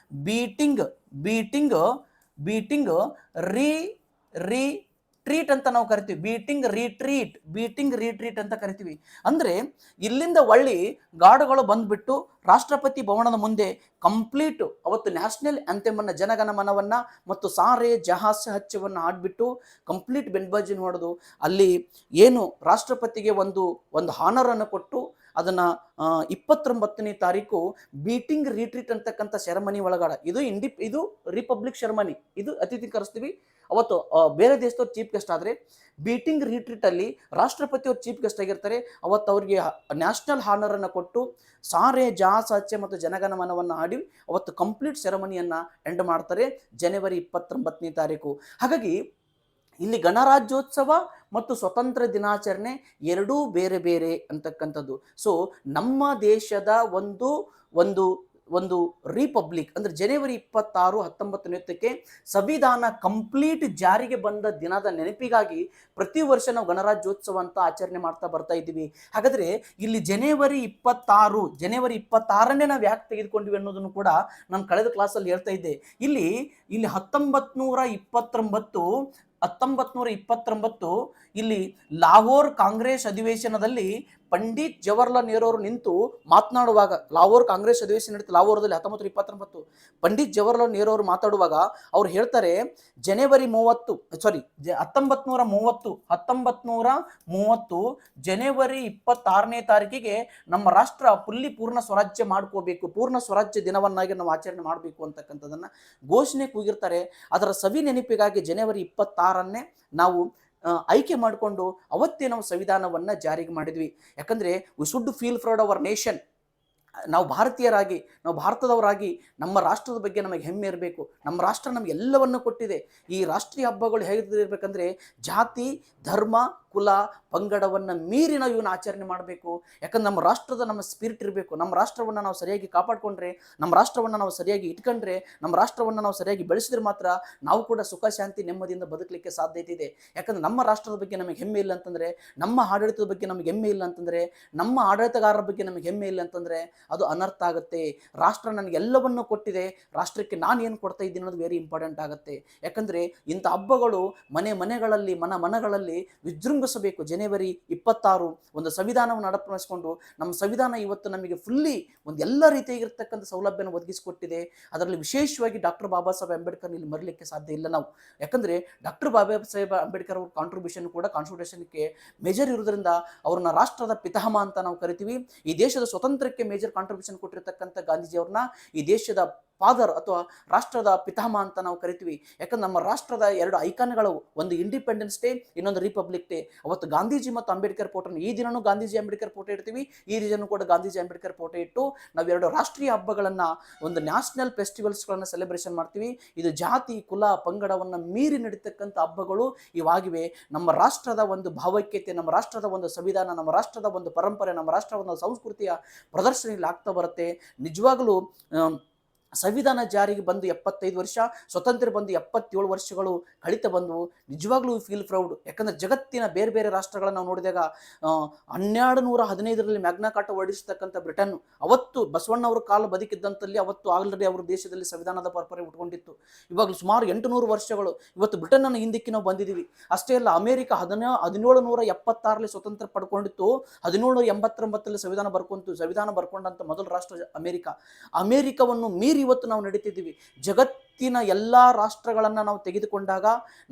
ಬೀಟಿಂಗ್ ಟ್ರೀಟ್ ಅಂತ ನಾವು ಕರಿತೀವಿ. ಬೀಟಿಂಗ್ ರಿಟ್ರೀಟ್ ಅಂತ ಕರಿತೀವಿ. ಅಂದರೆ ಇಲ್ಲಿಂದ ಒಳ್ಳಿ ಗಾರ್ಡ್ಗಳು ಬಂದ್ಬಿಟ್ಟು ರಾಷ್ಟ್ರಪತಿ ಭವನದ ಮುಂದೆ ಕಂಪ್ಲೀಟ್ ಅವತ್ತು ನ್ಯಾಷನಲ್ ಆ್ಯಂಥೆಮನ್ನು, ಜನಗಣಮನವನ್ನು ಮತ್ತು ಸಾರೆ ಜಹಾಸ ಹಚ್ಚವನ್ನು ಆಡ್ಬಿಟ್ಟು ಕಂಪ್ಲೀಟ್ ಬೆಂಡ್ಬಾಜಿನ ಹೊಡೆದು ಅಲ್ಲಿ ಏನು ರಾಷ್ಟ್ರಪತಿಗೆ ಒಂದು ಹಾನರನ್ನು ಕೊಟ್ಟು ಅದನ್ನು 29ನೇ ತಾರೀಕು ಬೀಟಿಂಗ್ ರಿಟ್ರೀಟ್ ಅಂತಕ್ಕಂಥ ಸೆರೆಮನಿ ಒಳಗಡ ಇದು ರಿಪಬ್ಲಿಕ್ ಸೆರೆಮನಿ, ಇದು ಅತಿಥಿ ಕರೆಸ್ತೀವಿ. ಅವತ್ತು ಬೇರೆ ದೇಶದವ್ರು ಚೀಫ್ ಗೆಸ್ಟ್ ಆದರೆ ಬೀಟಿಂಗ್ ರಿಟ್ರೀಟಲ್ಲಿ ರಾಷ್ಟ್ರಪತಿಯವ್ರು ಚೀಫ್ ಗೆಸ್ಟ್ ಆಗಿರ್ತಾರೆ. ಅವತ್ತು ಅವ್ರಿಗೆ ನ್ಯಾಷನಲ್ ಹಾನರನ್ನು ಕೊಟ್ಟು ಸಾರೆ ಜಹಾಸಚ್ಚೆ ಮತ್ತು ಜನಗಣಮನವನ್ನು ಆಡಿ ಅವತ್ತು ಕಂಪ್ಲೀಟ್ ಸೆರೆಮನಿಯನ್ನು ಎಂಡ್ ಮಾಡ್ತಾರೆ ಜನವರಿ 29ನೇ ತಾರೀಕು. ಹಾಗಾಗಿ ಇಲ್ಲಿ ಗಣರಾಜ್ಯೋತ್ಸವ ಮತ್ತು ಸ್ವತಂತ್ರ ದಿನಾಚರಣೆ ಎರಡೂ ಬೇರೆ ಬೇರೆ ಅಂತಕ್ಕಂಥದ್ದು. ಸೊ ನಮ್ಮ ದೇಶದ ಒಂದು ರಿಪಬ್ಲಿಕ್ ಅಂದರೆ ಜನವರಿ 26, 1990ಕ್ಕೆ ಸಂವಿಧಾನ ಕಂಪ್ಲೀಟ್ ಜಾರಿಗೆ ಬಂದ ದಿನದ ನೆನಪಿಗಾಗಿ ಪ್ರತಿ ವರ್ಷ ನಾವು ಗಣರಾಜ್ಯೋತ್ಸವ ಅಂತ ಆಚರಣೆ ಮಾಡ್ತಾ ಬರ್ತಾ ಇದ್ದೀವಿ. ಹಾಗಾದರೆ ಇಲ್ಲಿ ಜನವರಿ 26ನೇ ನಾವು ಯಾಕೆ ತೆಗೆದುಕೊಂಡ್ವಿ ಅನ್ನೋದನ್ನು ಕೂಡ ನಾನು ಕಳೆದ ಕ್ಲಾಸಲ್ಲಿ ಹೇಳ್ತಾ ಇದ್ದೆ. ಇಲ್ಲಿ 1929 ಇಲ್ಲಿ ಲಾಹೋರ್ ಕಾಂಗ್ರೆಸ್ ಅಧಿವೇಶನದಲ್ಲಿ ಪಂಡಿತ್ ಜವಾಹರ್ಲಾಲ್ ನೆಹರು ಅವರು ನಿಂತು ಮಾತನಾಡುವಾಗ, ಲಾಹೋರ್ ಕಾಂಗ್ರೆಸ್ ಅಧಿವೇಶನ ನಡೀತು ಲಾಹೋರದಲ್ಲಿ 1929. ಪಂಡಿತ್ ಜವಾಹರ್ಲಾಲ್ ನೆಹರು ಅವರು ಮಾತಾಡುವಾಗ ಅವ್ರು ಹೇಳ್ತಾರೆ ಜನವರಿ 1930 ಜನವರಿ 26ನೇ ತಾರೀಕಿಗೆ ನಮ್ಮ ರಾಷ್ಟ್ರ ಪೂರ್ಣ ಸ್ವರಾಜ್ಯ ಮಾಡ್ಕೋಬೇಕು, ಪೂರ್ಣ ಸ್ವರಾಜ್ಯ ದಿನವನ್ನಾಗಿ ನಾವು ಆಚರಣೆ ಮಾಡಬೇಕು ಅಂತಕ್ಕಂಥದ್ದನ್ನು ಘೋಷಣೆ ಕೂಗಿರ್ತಾರೆ. ಅದರ ಸವಿ ನೆನಪಿಗಾಗಿ ಜನವರಿ 26ನ್ನೇ ನಾವು ಆಯ್ಕೆ ಮಾಡಿಕೊಂಡು ಅವತ್ತೇ ನಾವು ಸಂವಿಧಾನವನ್ನು ಜಾರಿಗೆ ಮಾಡಿದ್ವಿ. ಯಾಕಂದರೆ we should feel proud our nation. ನಾವು ಭಾರತೀಯರಾಗಿ, ನಾವು ಭಾರತದವರಾಗಿ ನಮ್ಮ ರಾಷ್ಟ್ರದ ಬಗ್ಗೆ ನಮಗೆ ಹೆಮ್ಮೆ ಇರಬೇಕು. ನಮ್ಮ ರಾಷ್ಟ್ರ ನಮಗೆ ಎಲ್ಲವನ್ನು ಕೊಟ್ಟಿದೆ. ಈ ರಾಷ್ಟ್ರೀಯ ಹಬ್ಬಗಳು ಹೇಗಿರಬೇಕಂದ್ರೆ ಜಾತಿ, ಧರ್ಮ, ಕುಲ, ಪಂಗಡವನ್ನು ಮೀರಿ ನಾವು ಇವನ್ನ ಆಚರಣೆ ಮಾಡಬೇಕು. ಯಾಕಂದ್ರೆ ನಮ್ಮ ರಾಷ್ಟ್ರದ ನಮ್ಮ ಸ್ಪಿರಿಟ್ ಇರಬೇಕು. ನಮ್ಮ ರಾಷ್ಟ್ರವನ್ನು ನಾವು ಸರಿಯಾಗಿ ಕಾಪಾಡಿಕೊಂಡ್ರೆ, ನಮ್ಮ ರಾಷ್ಟ್ರವನ್ನು ನಾವು ಸರಿಯಾಗಿ ಇಟ್ಕೊಂಡ್ರೆ, ನಮ್ಮ ರಾಷ್ಟ್ರವನ್ನು ನಾವು ಸರಿಯಾಗಿ ಬೆಳೆಸಿದ್ರೆ ಮಾತ್ರ ನಾವು ಕೂಡ ಸುಖ ಶಾಂತಿ ನೆಮ್ಮದಿಯಿಂದ ಬದುಕಲಿಕ್ಕೆ ಸಾಧ್ಯತೆ ಇದೆ. ಯಾಕಂದ್ರೆ ನಮ್ಮ ರಾಷ್ಟ್ರದ ಬಗ್ಗೆ ನಮಗೆ ಹೆಮ್ಮೆ ಇಲ್ಲ ಅಂತಂದರೆ, ನಮ್ಮ ಆಡಳಿತದ ಬಗ್ಗೆ ನಮಗೆ ಹೆಮ್ಮೆ ಇಲ್ಲ ಅಂತಂದರೆ, ನಮ್ಮ ಆಡಳಿತಗಾರರ ಬಗ್ಗೆ ನಮಗೆ ಹೆಮ್ಮೆ ಇಲ್ಲ ಅಂತಂದರೆ ಅದು ಅನರ್ಥ ಆಗುತ್ತೆ. ರಾಷ್ಟ್ರ ನನಗೆ ಎಲ್ಲವನ್ನು ಕೊಟ್ಟಿದೆ, ರಾಷ್ಟ್ರಕ್ಕೆ ನಾನು ಏನು ಕೊಡ್ತಾ ಇದ್ದೀನಿ ಅನ್ನೋದು ವೆರಿ ಇಂಪಾರ್ಟೆಂಟ್ ಆಗುತ್ತೆ. ಯಾಕಂದರೆ ಇಂಥ ಹಬ್ಬಗಳು ಮನೆಗಳಲ್ಲಿ ಮನಗಳಲ್ಲಿ ವಿಜೃಂಭಿಸಬೇಕು. ಜನವರಿ 26 ಒಂದು ಸಂವಿಧಾನವನ್ನು ಅಡಪಡಿಸಿಕೊಂಡು, ನಮ್ಮ ಸಂವಿಧಾನ ಇವತ್ತು ನಮಗೆ ಫುಲ್ಲಿ ಒಂದು ಎಲ್ಲ ರೀತಿಯಾಗಿರ್ತಕ್ಕಂಥ ಸೌಲಭ್ಯನ ಒದಗಿಸಿಕೊಟ್ಟಿದೆ. ಅದರಲ್ಲಿ ವಿಶೇಷವಾಗಿ ಡಾಕ್ಟರ್ ಬಾಬಾ ಸಾಹೇಬ್ ಅಂಬೇಡ್ಕರ್ ಇಲ್ಲಿ ಮರಲಿಕ್ಕೆ ಸಾಧ್ಯ ಇಲ್ಲ ನಾವು. ಯಾಕಂದರೆ ಡಾಕ್ಟರ್ ಬಾಬಾ ಸಾಹೇಬ್ ಅಂಬೇಡ್ಕರ್ ಅವ್ರ ಕಾಂಟ್ರಿಬ್ಯೂಷನ್ ಕೂಡ ಕಾನ್ಸ್ಟಿಟ್ಯೂಷನ್ಗೆ ಮೇಜರ್ ಇರೋದ್ರಿಂದ ಅವ್ರನ್ನ ರಾಷ್ಟ್ರದ ಪಿತಾಮಹ ಅಂತ ನಾವು ಕರಿತೀವಿ. ಈ ದೇಶದ ಸ್ವತಂತ್ರಕ್ಕೆ ಮೇಜರ್ ಕಾಂಟ್ರಿಬ್ಯೂಷನ್ ಕೊಟ್ಟಿರ್ತಕ್ಕಂಥ ಗಾಂಧೀಜಿಯವ್ರನ್ನ ಈ ದೇಶದ ಫಾದರ್ ಅಥವಾ ರಾಷ್ಟ್ರದ ಪಿತಾಮಹ ಅಂತ ನಾವು ಕರಿತೀವಿ. ಯಾಕಂದ್ರೆ ನಮ್ಮ ರಾಷ್ಟ್ರದ ಎರಡು ಐಕಾನ್ಗಳು, ಒಂದು ಇಂಡಿಪೆಂಡೆನ್ಸ್ ಡೇ, ಇನ್ನೊಂದು ರಿಪಬ್ಲಿಕ್ ಡೇ. ಅವತ್ತು ಗಾಂಧೀಜಿ ಮತ್ತು ಅಂಬೇಡ್ಕರ್ ಫೋಟೋನ, ಈ ದಿನನೂ ಗಾಂಧೀಜಿ ಅಂಬೇಡ್ಕರ್ ಫೋಟೋ ಇಡ್ತೀವಿ, ಈ ದಿನನೂ ಕೂಡ ಗಾಂಧೀಜಿ ಅಂಬೇಡ್ಕರ್ ಫೋಟೋ ಇಟ್ಟು ನಾವೆರಡು ರಾಷ್ಟ್ರೀಯ ಹಬ್ಬಗಳನ್ನು, ಒಂದು ನ್ಯಾಷನಲ್ ಫೆಸ್ಟಿವಲ್ಸ್ಗಳನ್ನು ಸೆಲೆಬ್ರೇಷನ್ ಮಾಡ್ತೀವಿ. ಇದು ಜಾತಿ, ಕುಲ, ಪಂಗಡವನ್ನು ಮೀರಿ ನಡೀತಕ್ಕಂಥ ಹಬ್ಬಗಳು ಇವಾಗಿವೆ. ನಮ್ಮ ರಾಷ್ಟ್ರದ ಒಂದು ಭಾವೈಕ್ಯತೆ, ನಮ್ಮ ರಾಷ್ಟ್ರದ ಒಂದು ಸಂವಿಧಾನ, ನಮ್ಮ ರಾಷ್ಟ್ರದ ಒಂದು ಪರಂಪರೆ, ನಮ್ಮ ರಾಷ್ಟ್ರದ ಒಂದು ಸಂಸ್ಕೃತಿಯ ಪ್ರದರ್ಶನ ಇಲ್ಲಿ ಆಗ್ತಾ ಬರುತ್ತೆ. ನಿಜವಾಗಲೂ ಸಂವಿಧಾನ ಜಾರಿಗೆ ಬಂದು 75 ವರ್ಷ, ಸ್ವತಂತ್ರ ಬಂದು 77 ವರ್ಷಗಳು ಕಳಿತ ಬಂದು ನಿಜವಾಗ್ಲೂ ಫೀಲ್ ಪ್ರೌಡ್. ಯಾಕಂದರೆ ಜಗತ್ತಿನ ಬೇರೆ ಬೇರೆ ರಾಷ್ಟ್ರಗಳನ್ನು ನಾವು ನೋಡಿದಾಗ 1215ರಲ್ಲಿ ಮ್ಯಾಗ್ನಾ ಕಾರ್ಟ ಹೊರಡಿಸ್ತಕ್ಕಂಥ ಬ್ರಿಟನ್, ಅವತ್ತು ಬಸವಣ್ಣವ್ರ ಕಾಲ ಬದುಕಿದ್ದಂತಲ್ಲಿ ಅವತ್ತು ಆಲ್ರೆಡಿ ಅವ್ರ ದೇಶದಲ್ಲಿ ಸಂವಿಧಾನದ ಪರಂಪರೆ ಉಟ್ಕೊಂಡಿತ್ತು. ಇವಾಗಲೂ ಸುಮಾರು 800 ವರ್ಷಗಳು ಇವತ್ತು ಬ್ರಿಟನ್ನ ಹಿಂದಕ್ಕೆ ನಾವು ಬಂದಿದ್ದೀವಿ. ಅಷ್ಟೇ ಅಲ್ಲ, ಅಮೇರಿಕ 1776ರಲ್ಲಿ ಸ್ವತಂತ್ರ ಪಡ್ಕೊಂಡಿತ್ತು, 1789ರಲ್ಲಿ ಸಂವಿಧಾನ ಬರ್ಕೊಂಡಂಥ ಮೊದಲ ರಾಷ್ಟ್ರ ಅಮೇರಿಕವನ್ನು ಮೀರಿ ಇವತ್ತು ನಾವು ನಡೀತಿದ್ದೀವಿ. ಜಗತ್ತಿನ ಎಲ್ಲ ರಾಷ್ಟ್ರಗಳನ್ನು ನಾವು ತೆಗೆದುಕೊಂಡಾಗ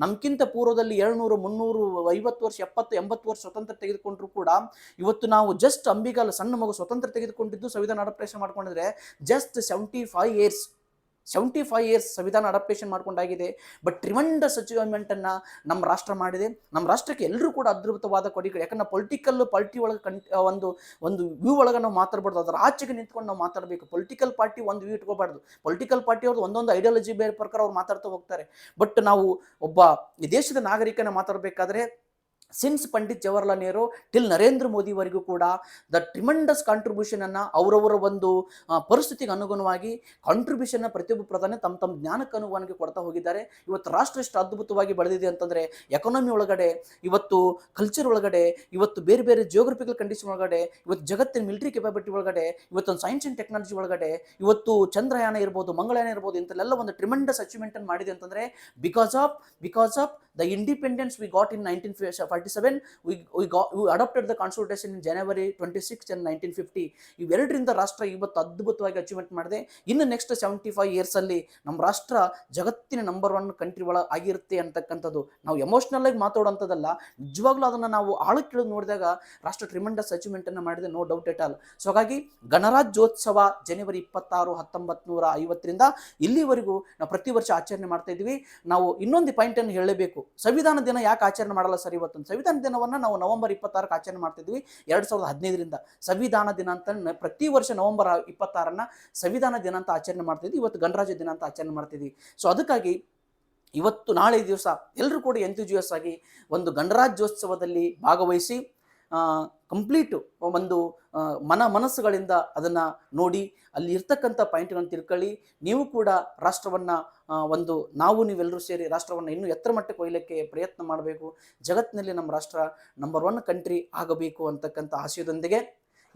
ನಮ್ಗಿಂತ ಪೂರ್ವದಲ್ಲಿ 200, 300, 50 ವರ್ಷ, 70, 80 ವರ್ಷ ಸ್ವತಂತ್ರ ತೆಗೆದುಕೊಂಡ್ರು ಕೂಡ ಇವತ್ತು ನಾವು ಜಸ್ಟ್ ಅಂಬಿಗಲ್ ಸಣ್ಣ ಮಗು ಸ್ವತಂತ್ರ ತೆಗೆದುಕೊಂಡಿದ್ದು ಸಂವಿಧಾನ ಅಡಾಪ್ಟೇಷನ್ ಮಾಡ್ಕೊಂಡಿದ್ರೆ ಜಸ್ಟ್ 75 ಇಯರ್ಸ್ ಸಂವಿಧಾನ ಅಡಾಪ್ಟೇಷನ್ ಮಾಡ್ಕೊಂಡಾಗಿದೆ. ಬಟ್ ಟ್ರಿಮೆಂಡಸ್ ಅಚೀವ್ಮೆಂಟನ್ನು ನಮ್ಮ ರಾಷ್ಟ್ರ ಮಾಡಿದೆ. ನಮ್ಮ ರಾಷ್ಟ್ರಕ್ಕೆ ಎಲ್ಲರೂ ಕೂಡ ಅದ್ಭುತವಾದ ಕೊಡುಗೆ. ಯಾಕಂದ್ರೆ ಪಾರ್ಟಿ ಒಳಗೆ ಒಂದು ವ್ಯೂ ಒಳಗೆ ನಾವು ಮಾತಾಡ್ಬಾರ್ದು, ಅದರ ಆಚೆಗೆ ನಿಂತ್ಕೊಂಡು ನಾವು ಮಾತಾಡಬೇಕು. ಪೊಲಿಟಿಕಲ್ ಪಾರ್ಟಿ ಒಂದು ವ್ಯೂ ಇಟ್ಕೋಬಾರ್ದು. ಪೊಲಿಟಿಕಲ್ ಪಾರ್ಟಿ ಅವ್ರದ್ದು ಒಂದೊಂದು ಐಡಿಯಾಲಜಿ ಬೇರೆ ಪ್ರಕಾರ ಅವ್ರು ಮಾತಾಡ್ತಾ ಹೋಗ್ತಾರೆ. ಬಟ್ ನಾವು ಒಬ್ಬ ಈ ದೇಶದ ನಾಗರಿಕನ ಮಾತಾಡಬೇಕಾದ್ರೆ ಸಿನ್ಸ್ ಪಂಡಿತ್ ಜವಾಹರ್ಲಾಲ್ ನೆಹರು ಟಿಲ್ ನರೇಂದ್ರ ಮೋದಿವರೆಗೂ ಕೂಡ ದ ಟ್ರಿಮೆಂಡಸ್ ಕಾಂಟ್ರಿಬ್ಯೂಷನನ್ನು ಅವರವರ ಒಂದು ಪರಿಸ್ಥಿತಿಗೆ ಅನುಗುಣವಾಗಿ ಕಾಂಟ್ರಿಬ್ಯೂಷನ್ನ ಪ್ರತಿಯೊಬ್ಬ ಪ್ರಧಾನಿ ತಮ್ಮ ಜ್ಞಾನಕ್ಕೆ ಅನುಗುಣವಾಗಿ ಕೊಡ್ತಾ ಹೋಗಿದ್ದಾರೆ. ಇವತ್ತು ರಾಷ್ಟ್ರ ಎಷ್ಟು ಅದ್ಭುತವಾಗಿ ಬೆಳೆದಿದೆ ಅಂತಂದರೆ ಎಕಾನಮಿ ಒಳಗಡೆ, ಇವತ್ತು ಕಲ್ಚರ್ ಒಳಗಡೆ, ಇವತ್ತು ಬೇರೆ ಬೇರೆ ಜಿಯೋಗ್ರಫಿಕಲ್ ಕಂಡೀಷನ್ ಒಳಗಡೆ, ಇವತ್ತು ಜಗತ್ತಿನ ಮಿಲಿಟರಿ ಕೆಪಾಬಿಲಿಟಿ ಒಳಗಡೆ, ಇವತ್ತೊಂದು ಸೈನ್ಸ್ ಆ್ಯಂಡ್ ಟೆಕ್ನಾಲಜಿ ಒಳಗಡೆ, ಇವತ್ತು ಚಂದ್ರಯಾನ ಇರ್ಬೋದು, ಮಂಗಳಯಾನ ಇರ್ಬೋದು, ಇಂಥಲ್ಲೆಲ್ಲ ಒಂದು ಟ್ರಿಮೆಂಡಸ್ ಅಚೀವ್ಮೆಂಟನ್ನು ಮಾಡಿದೆ ಅಂತಂದರೆ because of the independence we got in 1947. we adopted the constitution in January 26 and 1950. ಇವೆರಡರಿಂದ ರಾಷ್ಟ್ರ ಇವತ್ತು ಅದ್ಭುತವಾಗಿ ಅಚೀವ್ಮೆಂಟ್ ಮಾಡಿದೆ. ಇನ್ನು ನೆಕ್ಸ್ಟ್ 75 ಇಯರ್ಸಲ್ಲಿ ನಮ್ಮ ರಾಷ್ಟ್ರ ಜಗತ್ತಿನ ನಂಬರ್ 1 ಕಂಟ್ರಿ ಒಳಗೆ ಆಗಿರುತ್ತೆ ಅಂತಕ್ಕಂಥದ್ದು ನಾವು ಎಮೋಷ್ನಲ್ ಆಗಿ ಮಾತಾಡೋಂಥದ್ದಲ್ಲ, ನಿಜವಾಗ್ಲೂ ಅದನ್ನು ನಾವು ಆಳಕ್ಕಿಳಿದು ನೋಡಿದಾಗ ರಾಷ್ಟ್ರ ಟ್ರಿಮೆಂಡಸ್ ಅಚೀವ್ಮೆಂಟನ್ನು ಮಾಡಿದೆ, no doubt at all. So ಹಾಗಾಗಿ ಗಣರಾಜ್ಯೋತ್ಸವ January 26, 1950ರಿಂದ ಇಲ್ಲಿವರೆಗೂ ನಾವು ಪ್ರತಿ ವರ್ಷ ಆಚರಣೆ ಮಾಡ್ತಾ ಇದ್ದೀವಿ. ನಾವು ಇನ್ನೊಂದು ಪಾಯಿಂಟನ್ನು ಹೇಳಲೇಬೇಕು. ಸಂವಿಧಾನ ದಿನ ಯಾಕೆ ಆಚರಣೆ ಮಾಡಲ್ಲ ಸರ್? ಇವತ್ತು ಸಂವಿಧಾನ ದಿನವನ್ನು ನಾವು November 26 ಆಚರಣೆ ಮಾಡ್ತಿದ್ವಿ 2015ರಿಂದ. ಸಂವಿಧಾನ ದಿನ ಅಂತ ಪ್ರತಿ ವರ್ಷ November 26 ಸಂವಿಧಾನ ದಿನ ಅಂತ ಆಚರಣೆ ಮಾಡ್ತಿದ್ವಿ. ಇವತ್ತು ಗಣರಾಜ್ಯ ದಿನ ಅಂತ ಆಚರಣೆ ಮಾಡ್ತಿದ್ವಿ. ಸೊ ಅದಕ್ಕಾಗಿ ಇವತ್ತು ನಾಳೆ ದಿವಸ ಎಲ್ಲರೂ ಕೂಡ ಎಂಥೂಸಿಯಾಸ್ ಆಗಿ ಒಂದು ಗಣರಾಜ್ಯೋತ್ಸವದಲ್ಲಿ ಭಾಗವಹಿಸಿ ಕಂಪ್ಲೀಟು ಒಂದು ಮನಸ್ಸುಗಳಿಂದ ಅದನ್ನು ನೋಡಿ ಅಲ್ಲಿ ಇರ್ತಕ್ಕಂಥ ಪಾಯಿಂಟ್ಗಳನ್ನು ತಿಳ್ಕೊಳ್ಳಿ. ನೀವು ಕೂಡ ರಾಷ್ಟ್ರವನ್ನು ನೀವೆಲ್ಲರೂ ಸೇರಿ ರಾಷ್ಟ್ರವನ್ನು ಇನ್ನೂ ಎತ್ತರ ಮಟ್ಟಕ್ಕೆ ಒಯ್ಯಲಿಕ್ಕೆ ಪ್ರಯತ್ನ ಮಾಡಬೇಕು. ಜಗತ್ತಿನಲ್ಲಿ ನಮ್ಮ ರಾಷ್ಟ್ರ ನಂಬರ್ 1 ಕಂಟ್ರಿ ಆಗಬೇಕು ಅಂತಕ್ಕಂಥ ಆಶಯದೊಂದಿಗೆ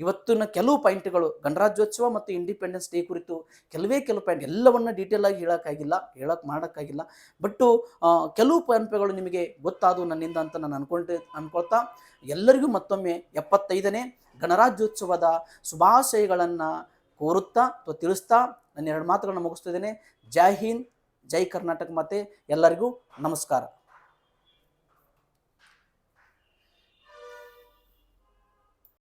ಇವತ್ತಿನ ಕೆಲವು ಪಾಯಿಂಟ್ಗಳು ಗಣರಾಜ್ಯೋತ್ಸವ ಮತ್ತು ಇಂಡಿಪೆಂಡೆನ್ಸ್ ಡೇ ಕುರಿತು ಕೆಲವು ಪಾಯಿಂಟ್ ಎಲ್ಲವನ್ನ ಡೀಟೇಲ್ ಆಗಿ ಮಾಡೋಕ್ಕಾಗಿಲ್ಲ. ಬಟ್ಟು ಕೆಲವು ಪಾಯಿಂಟ್ಗಳು ನಿಮಗೆ ಗೊತ್ತಾದವು ನನ್ನಿಂದ ಅಂತ ನಾನು ಅನ್ಕೊಳ್ತಾ ಎಲ್ಲರಿಗೂ ಮತ್ತೊಮ್ಮೆ 75ನೇ ಗಣರಾಜ್ಯೋತ್ಸವದ ಶುಭಾಶಯಗಳನ್ನು ಕೋರುತ್ತಾ ಅಥವಾ ತಿಳಿಸ್ತಾ ನನ್ನ 2 ಮಾತುಗಳನ್ನು ಮುಗಿಸ್ತಿದ್ದೇನೆ. ಜೈ ಹಿಂದ್, ಜೈ ಕರ್ನಾಟಕ ಮಾತೆ. ಎಲ್ಲರಿಗೂ ನಮಸ್ಕಾರ.